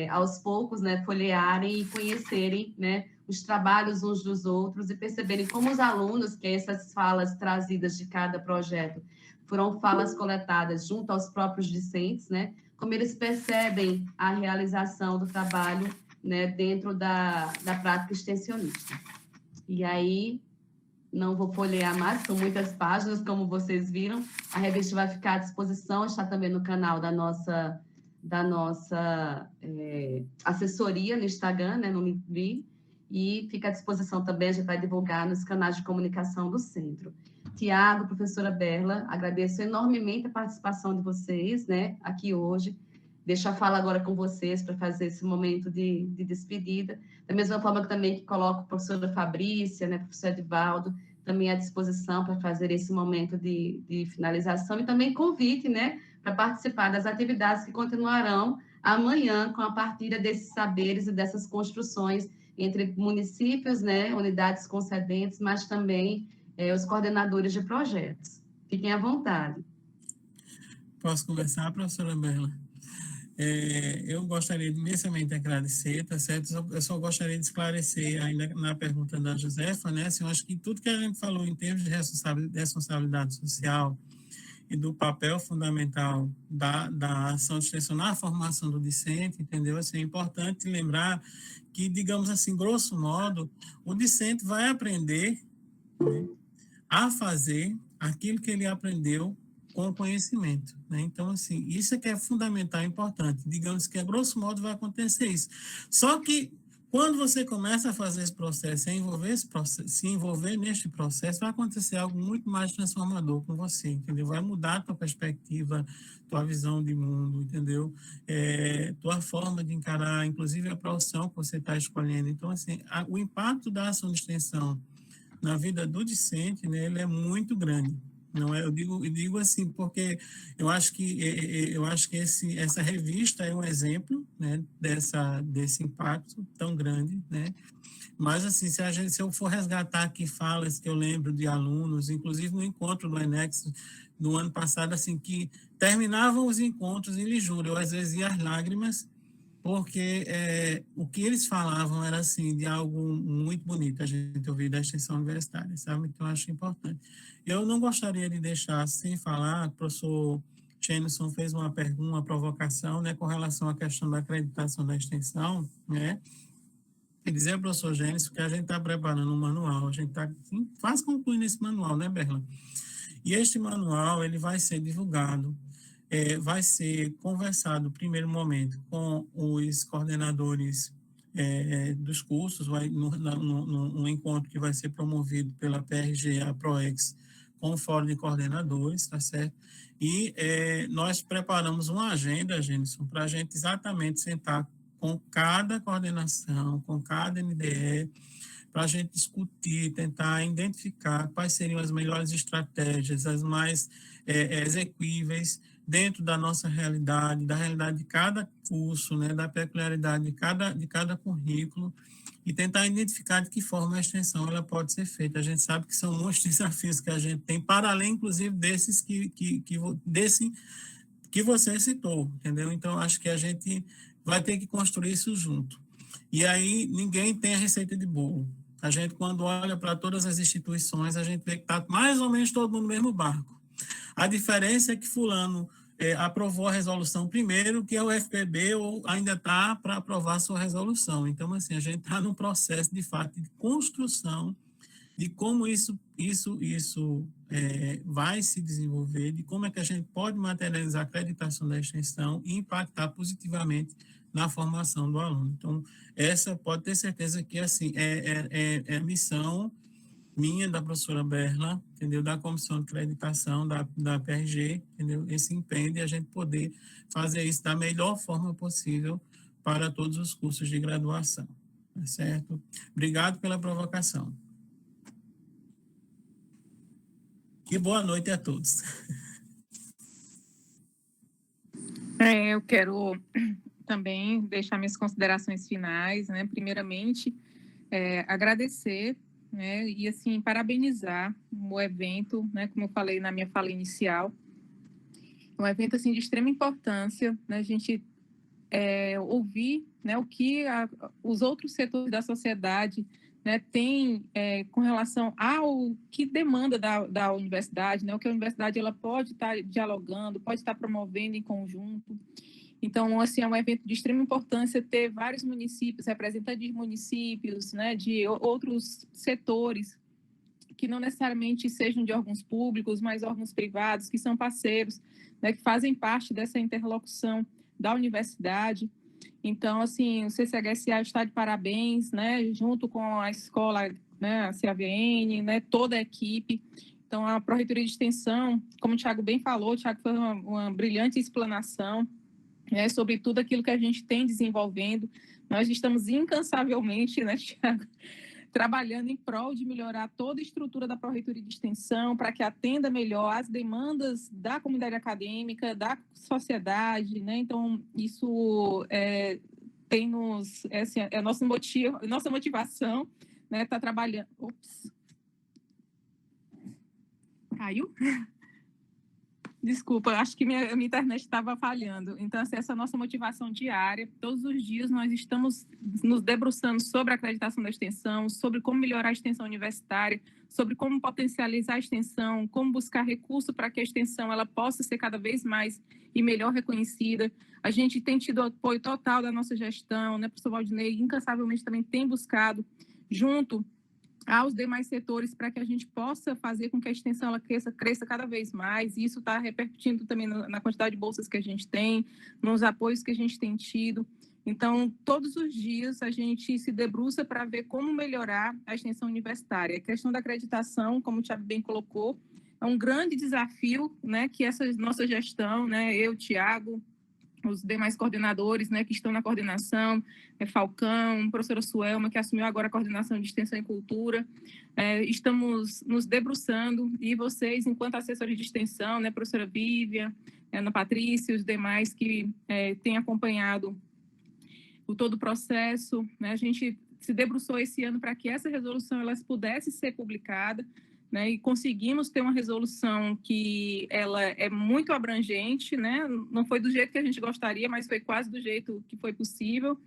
S6: aos poucos, né, folhearem e conhecerem, né, os trabalhos uns dos outros e perceberem como os alunos, que essas falas trazidas de cada projeto foram falas coletadas junto aos próprios discentes, né, como eles percebem a realização do trabalho, né, dentro da prática extensionista. E aí, não vou folhear mais, são muitas páginas, como vocês viram. A revista vai ficar à disposição, está também no canal da nossa assessoria no Instagram, né, no LinkedIn, e fica à disposição também, a gente vai divulgar nos canais de comunicação do centro. Tiago, professora Berla, agradeço enormemente a participação de vocês, né, aqui hoje. Deixo a fala agora com vocês para fazer esse momento de despedida. Da mesma forma que também coloco a professora Fabrícia, né, professor Edivaldo, também à disposição para fazer esse momento de finalização e também convite, né, para participar das atividades que continuarão amanhã com a partilha desses saberes e dessas construções entre municípios, né, unidades concedentes, mas também os coordenadores de projetos. Fiquem à vontade.
S5: Posso começar, professora Berla? Eu gostaria de imensamente agradecer, tá certo? Eu só gostaria de esclarecer ainda na pergunta da Josefa, né? Assim, eu acho que tudo que a gente falou em termos de responsabilidade social e do papel fundamental da ação de extensão na formação do discente, entendeu? Assim, é importante lembrar que, digamos assim, grosso modo, o discente vai aprender, né, a fazer aquilo que ele aprendeu com o conhecimento, né? Então, assim, isso é que é fundamental e importante. Digamos que, a grosso modo, vai acontecer isso. Só que, quando você começa a fazer esse processo, se envolver neste processo, vai acontecer algo muito mais transformador com você, entendeu? Vai mudar a tua perspectiva, tua visão de mundo, entendeu? Tua forma de encarar, inclusive, a profissão que você está escolhendo. Então, assim, o impacto da ação de extensão na vida do discente, né, ele é muito grande. Não é? Eu digo assim, porque eu acho que essa revista é um exemplo, né, desse impacto tão grande, né? Mas, assim, se eu for resgatar aqui falas que eu lembro de alunos, inclusive no encontro do Enex no ano passado, assim, que terminavam os encontros em Lijúria, eu às vezes ia às lágrimas, porque o que eles falavam era, assim, de algo muito bonito, a gente ouvir da extensão universitária, sabe? Então, eu acho importante. Eu não gostaria de deixar sem falar, o professor Chenison fez uma provocação, né, com relação à questão da acreditação da extensão, né? E dizer ao professor Gênesis que a gente está preparando um manual, a gente está quase concluindo esse manual, né, Berla? E este manual, ele vai ser divulgado, vai ser conversado, no primeiro momento, com os coordenadores dos cursos, num encontro que vai ser promovido pela PRG, a PROEX, com o Fórum de Coordenadores, tá certo? E nós preparamos uma agenda, Genison, para a gente exatamente sentar com cada coordenação, com cada NDE, para a gente discutir, tentar identificar quais seriam as melhores estratégias, as mais exequíveis dentro da nossa realidade, da realidade de cada curso, né, da peculiaridade de cada currículo, e tentar identificar de que forma a extensão ela pode ser feita. A gente sabe que são muitos desafios que a gente tem, para além, inclusive, desse que você citou, entendeu? Então, acho que a gente vai ter que construir isso junto. E aí, ninguém tem a receita de bolo. A gente, quando olha para todas as instituições, a gente vê que está mais ou menos todo mundo no mesmo barco. A diferença é que fulano aprovou a resolução primeiro, que é o FPB, ou ainda está para aprovar a sua resolução. Então, assim, a gente está num processo, de fato, de construção de como isso vai se desenvolver, de como é que a gente pode materializar a acreditação da extensão e impactar positivamente na formação do aluno. Então, essa pode ter certeza que, assim, é a missão minha, da professora Berla, entendeu? Da Comissão de Acreditação, da PRG, entendeu? Esse empenho de a gente poder fazer isso da melhor forma possível para todos os cursos de graduação, tá certo? Obrigado pela provocação. E boa noite a todos.
S2: Eu quero também deixar minhas considerações finais, né? Primeiramente, agradecer, né? E, assim, parabenizar o evento, né? Como eu falei na minha fala inicial, um evento, assim, de extrema importância, né? A gente ouvir, né, o que os outros setores da sociedade, né, têm com relação ao que demanda da universidade, né, o que a universidade ela pode estar dialogando, pode estar promovendo em conjunto. Então, assim, é um evento de extrema importância ter vários municípios, representantes de municípios, né, de outros setores, que não necessariamente sejam de órgãos públicos, mas órgãos privados, que são parceiros, né, que fazem parte dessa interlocução da universidade. Então, assim, o CCHSA está de parabéns, né, junto com a escola, né, a CAVN, né, toda a equipe. Então, a Pró-Reitoria de Extensão, como o Thiago bem falou, o Thiago foi uma brilhante explanação, né, sobre tudo aquilo que a gente tem desenvolvendo. Nós estamos incansavelmente, né, Thiago, trabalhando em prol de melhorar toda a estrutura da Pró-Reitoria de Extensão para que atenda melhor as demandas da comunidade acadêmica, da sociedade, né? Então, isso tem nos... é a nossa motivação, né? Tá trabalhando... Ops. Caiu? Desculpa, acho que minha internet estava falhando. Então, essa é a nossa motivação diária. Todos os dias nós estamos nos debruçando sobre a acreditação da extensão, sobre como melhorar a extensão universitária, sobre como potencializar a extensão, como buscar recurso para que a extensão ela possa ser cada vez mais e melhor reconhecida. A gente tem tido apoio total da nossa gestão, né? O professor Valdinei incansavelmente também tem buscado, junto aos demais setores, para que a gente possa fazer com que a extensão ela cresça cada vez mais, e isso está repercutindo também na quantidade de bolsas que a gente tem, nos apoios que a gente tem tido. Então, todos os dias a gente se debruça para ver como melhorar a extensão universitária. A questão da acreditação, como o Thiago bem colocou, é um grande desafio, né, que essa nossa gestão, né, eu, Thiago, os demais coordenadores, né, que estão na coordenação, Falcão, professora Suelma, que assumiu agora a coordenação de Extensão e Cultura, estamos nos debruçando, e vocês, enquanto assessores de extensão, né, professora Vívia, Ana Patrícia, os demais que têm acompanhado todo o processo, né, a gente se debruçou esse ano para que essa resolução ela pudesse ser publicada, né, e conseguimos ter uma resolução que ela é muito abrangente, né, não foi do jeito que a gente gostaria, mas foi quase do jeito que foi possível,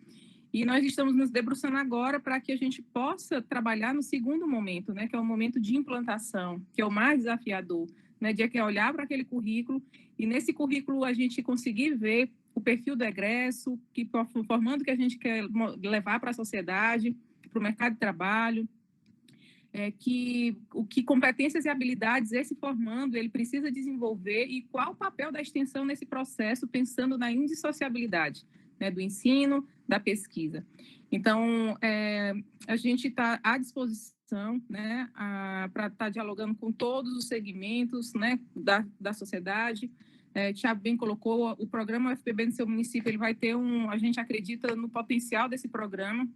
S2: e nós estamos nos debruçando agora para que a gente possa trabalhar no segundo momento, né, que é o momento de implantação, que é o mais desafiador, né, de que é olhar para aquele currículo, e nesse currículo a gente conseguir ver o perfil do egresso, que formando que a gente quer levar para a sociedade, para o mercado de trabalho, que competências e habilidades esse formando ele precisa desenvolver, e qual o papel da extensão nesse processo, pensando na indissociabilidade, né, do ensino, da pesquisa. Então, a gente está à disposição, né, para estar dialogando com todos os segmentos, né, da sociedade. Thiago bem colocou, o programa UFPB no seu município, ele vai ter a gente acredita no potencial desse programa,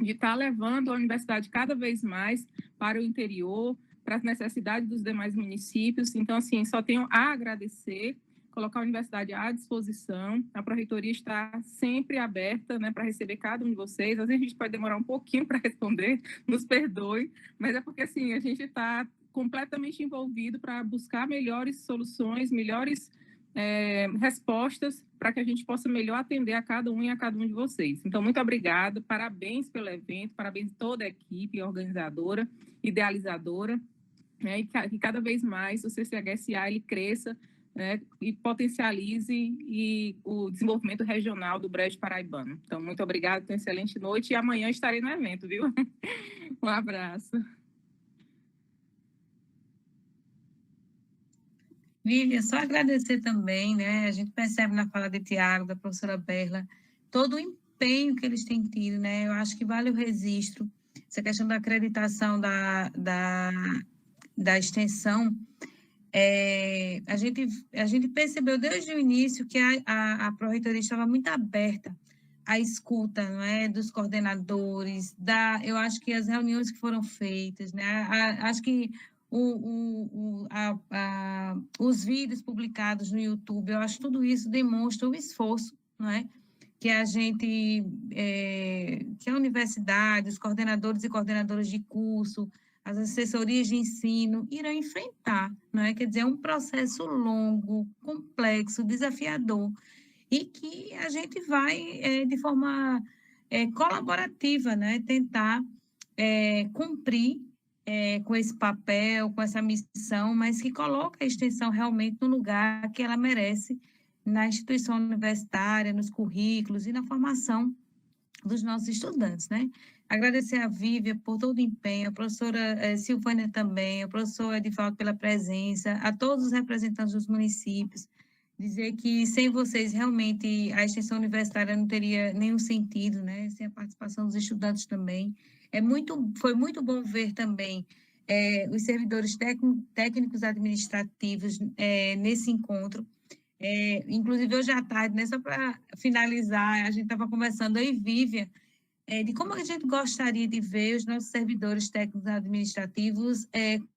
S2: de estar levando a universidade cada vez mais para o interior, para as necessidades dos demais municípios. Então, assim, só tenho a agradecer, colocar a universidade à disposição. A Pró-Reitoria está sempre aberta, né, para receber cada um de vocês. Às vezes a gente pode demorar um pouquinho para responder, nos perdoe, mas é porque, assim, a gente está completamente envolvido para buscar melhores soluções, melhores respostas, para que a gente possa melhor atender a cada um e a cada um de vocês. Então, muito obrigada, parabéns pelo evento, parabéns a toda a equipe organizadora, idealizadora, né, e que cada vez mais o CCHSA ele cresça, né, e potencialize o desenvolvimento regional do Brejo Paraibano. Então, muito obrigada, uma excelente noite, e amanhã estarei no evento, viu? Um abraço.
S3: Vivian, só agradecer também, né? A gente percebe na fala de Tiago, da professora Berla, todo o empenho que eles têm tido, né? Eu acho que vale o registro. Essa questão da acreditação da extensão, a gente percebeu desde o início que a Pró-Reitoria estava muito aberta à escuta, não é, dos coordenadores, eu acho que as reuniões que foram feitas, né? Acho que os vídeos publicados no YouTube, eu acho que tudo isso demonstra o esforço, não é? Que a universidade, os coordenadores e coordenadoras de curso, as assessorias de ensino irão enfrentar, não é? Quer dizer, é um processo longo, complexo, desafiador, e que a gente vai, de forma colaborativa, né? Tentar cumprir com esse papel, com essa missão, mas que coloca a extensão realmente no lugar que ela merece na instituição universitária, nos currículos e na formação dos nossos estudantes, né? Agradecer a Vívia por todo o empenho, a professora Silvânia também, a professora Edivaldo pela presença, a todos os representantes dos municípios, dizer que sem vocês realmente a extensão universitária não teria nenhum sentido, né? Sem a participação dos estudantes também. Foi muito bom ver também os servidores técnicos administrativos nesse encontro. Inclusive, hoje à tarde, né, só para finalizar, a gente estava conversando, eu e Vívia, de como a gente gostaria de ver os nossos servidores técnicos administrativos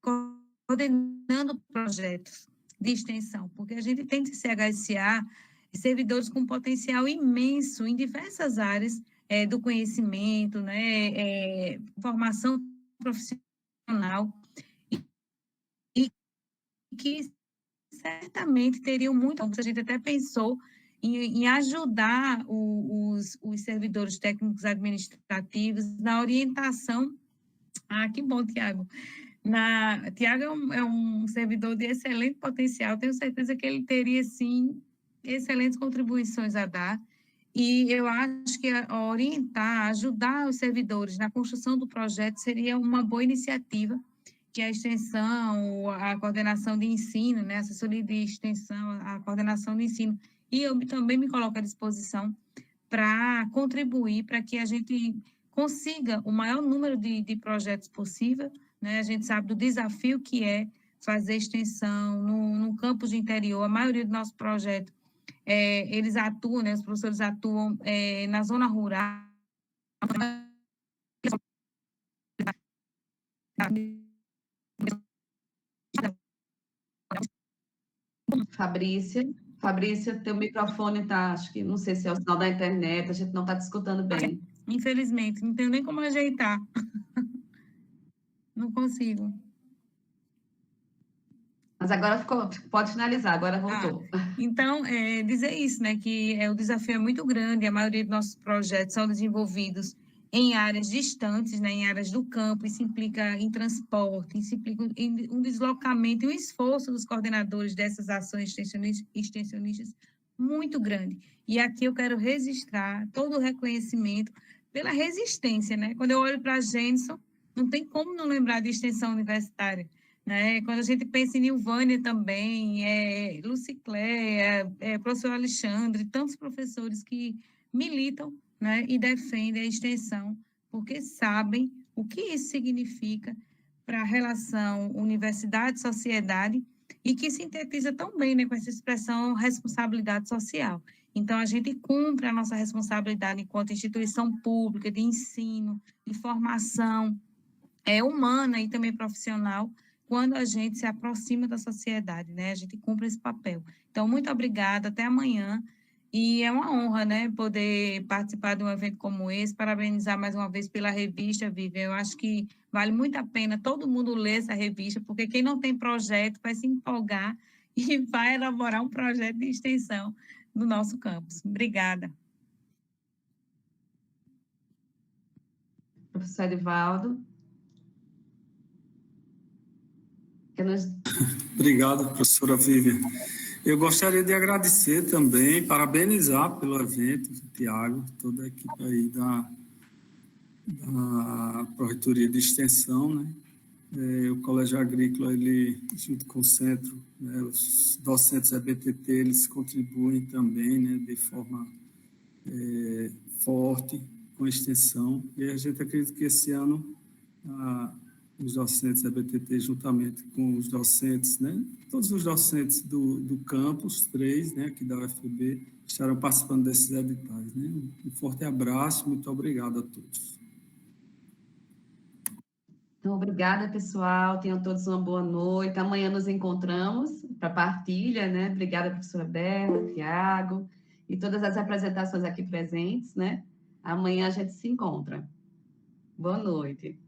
S3: coordenando projetos de extensão, porque a gente tem de CHSA servidores com potencial imenso em diversas áreas do conhecimento, né, formação profissional, e que certamente teriam muito, a gente até pensou em ajudar os servidores técnicos administrativos na orientação. Ah, que bom, Tiago. Tiago é um servidor de excelente potencial, tenho certeza que ele teria, sim, excelentes contribuições a dar, e eu acho que orientar, ajudar os servidores na construção do projeto seria uma boa iniciativa, que a extensão, a coordenação de ensino, né, a assessoria de extensão, a coordenação de ensino, e eu também me coloco à disposição para contribuir para que a gente consiga o maior número de projetos possível, né? A gente sabe do desafio que é fazer extensão no campus de interior. A maioria dos nossos projetos, eles atuam, né? Os professores atuam na zona rural.
S6: Fabrícia, teu microfone está, acho que, não sei se é o sinal da internet, a gente não está te escutando bem.
S3: Infelizmente, não tenho nem como ajeitar. Não consigo.
S6: Mas agora pode finalizar, agora voltou.
S3: Então, dizer isso, né, que o desafio é muito grande, a maioria dos nossos projetos são desenvolvidos em áreas distantes, né, em áreas do campo, isso implica em transporte, isso implica em um deslocamento e um esforço dos coordenadores dessas ações extensionistas muito grande. E aqui eu quero registrar todo o reconhecimento pela resistência, né? Quando eu olho para a Genson, não tem como não lembrar de extensão universitária, né? Quando a gente pensa em Nilvânia também, Lucicléia, professor Alexandre, tantos professores que militam, né, e defendem a extensão, porque sabem o que isso significa para a relação universidade-sociedade e que sintetiza tão bem, né, com essa expressão responsabilidade social. Então, a gente cumpre a nossa responsabilidade enquanto instituição pública de ensino, de formação humana e também profissional, quando a gente se aproxima da sociedade, né? A gente cumpre esse papel. Então, muito obrigada, até amanhã. E é uma honra, né, poder participar de um evento como esse, parabenizar mais uma vez pela revista, Vivian. Eu acho que vale muito a pena todo mundo ler essa revista, porque quem não tem projeto vai se empolgar e vai elaborar um projeto de extensão no nosso campus. Obrigada.
S6: Professor Edivaldo.
S4: Obrigado, professora Vivian. Eu gostaria de agradecer também, parabenizar pelo evento, Tiago, toda a equipe aí da Pró-Reitoria de Extensão, né? O Colégio Agrícola, ele, junto com o Centro, né, os docentes EBTT, eles contribuem também, né, de forma forte com a extensão, e a gente acredita que esse ano os docentes EBTT, juntamente com os docentes, né, todos os docentes do campus 3, né, aqui da UFPB, estarão participando desses editais, né? Um forte abraço, muito obrigado a todos.
S6: Então, obrigada, pessoal, tenham todos uma boa noite, amanhã nos encontramos para partilha, né? Obrigada, professora Berla, Tiago, e todas as apresentações aqui presentes, né? Amanhã a gente se encontra. Boa noite.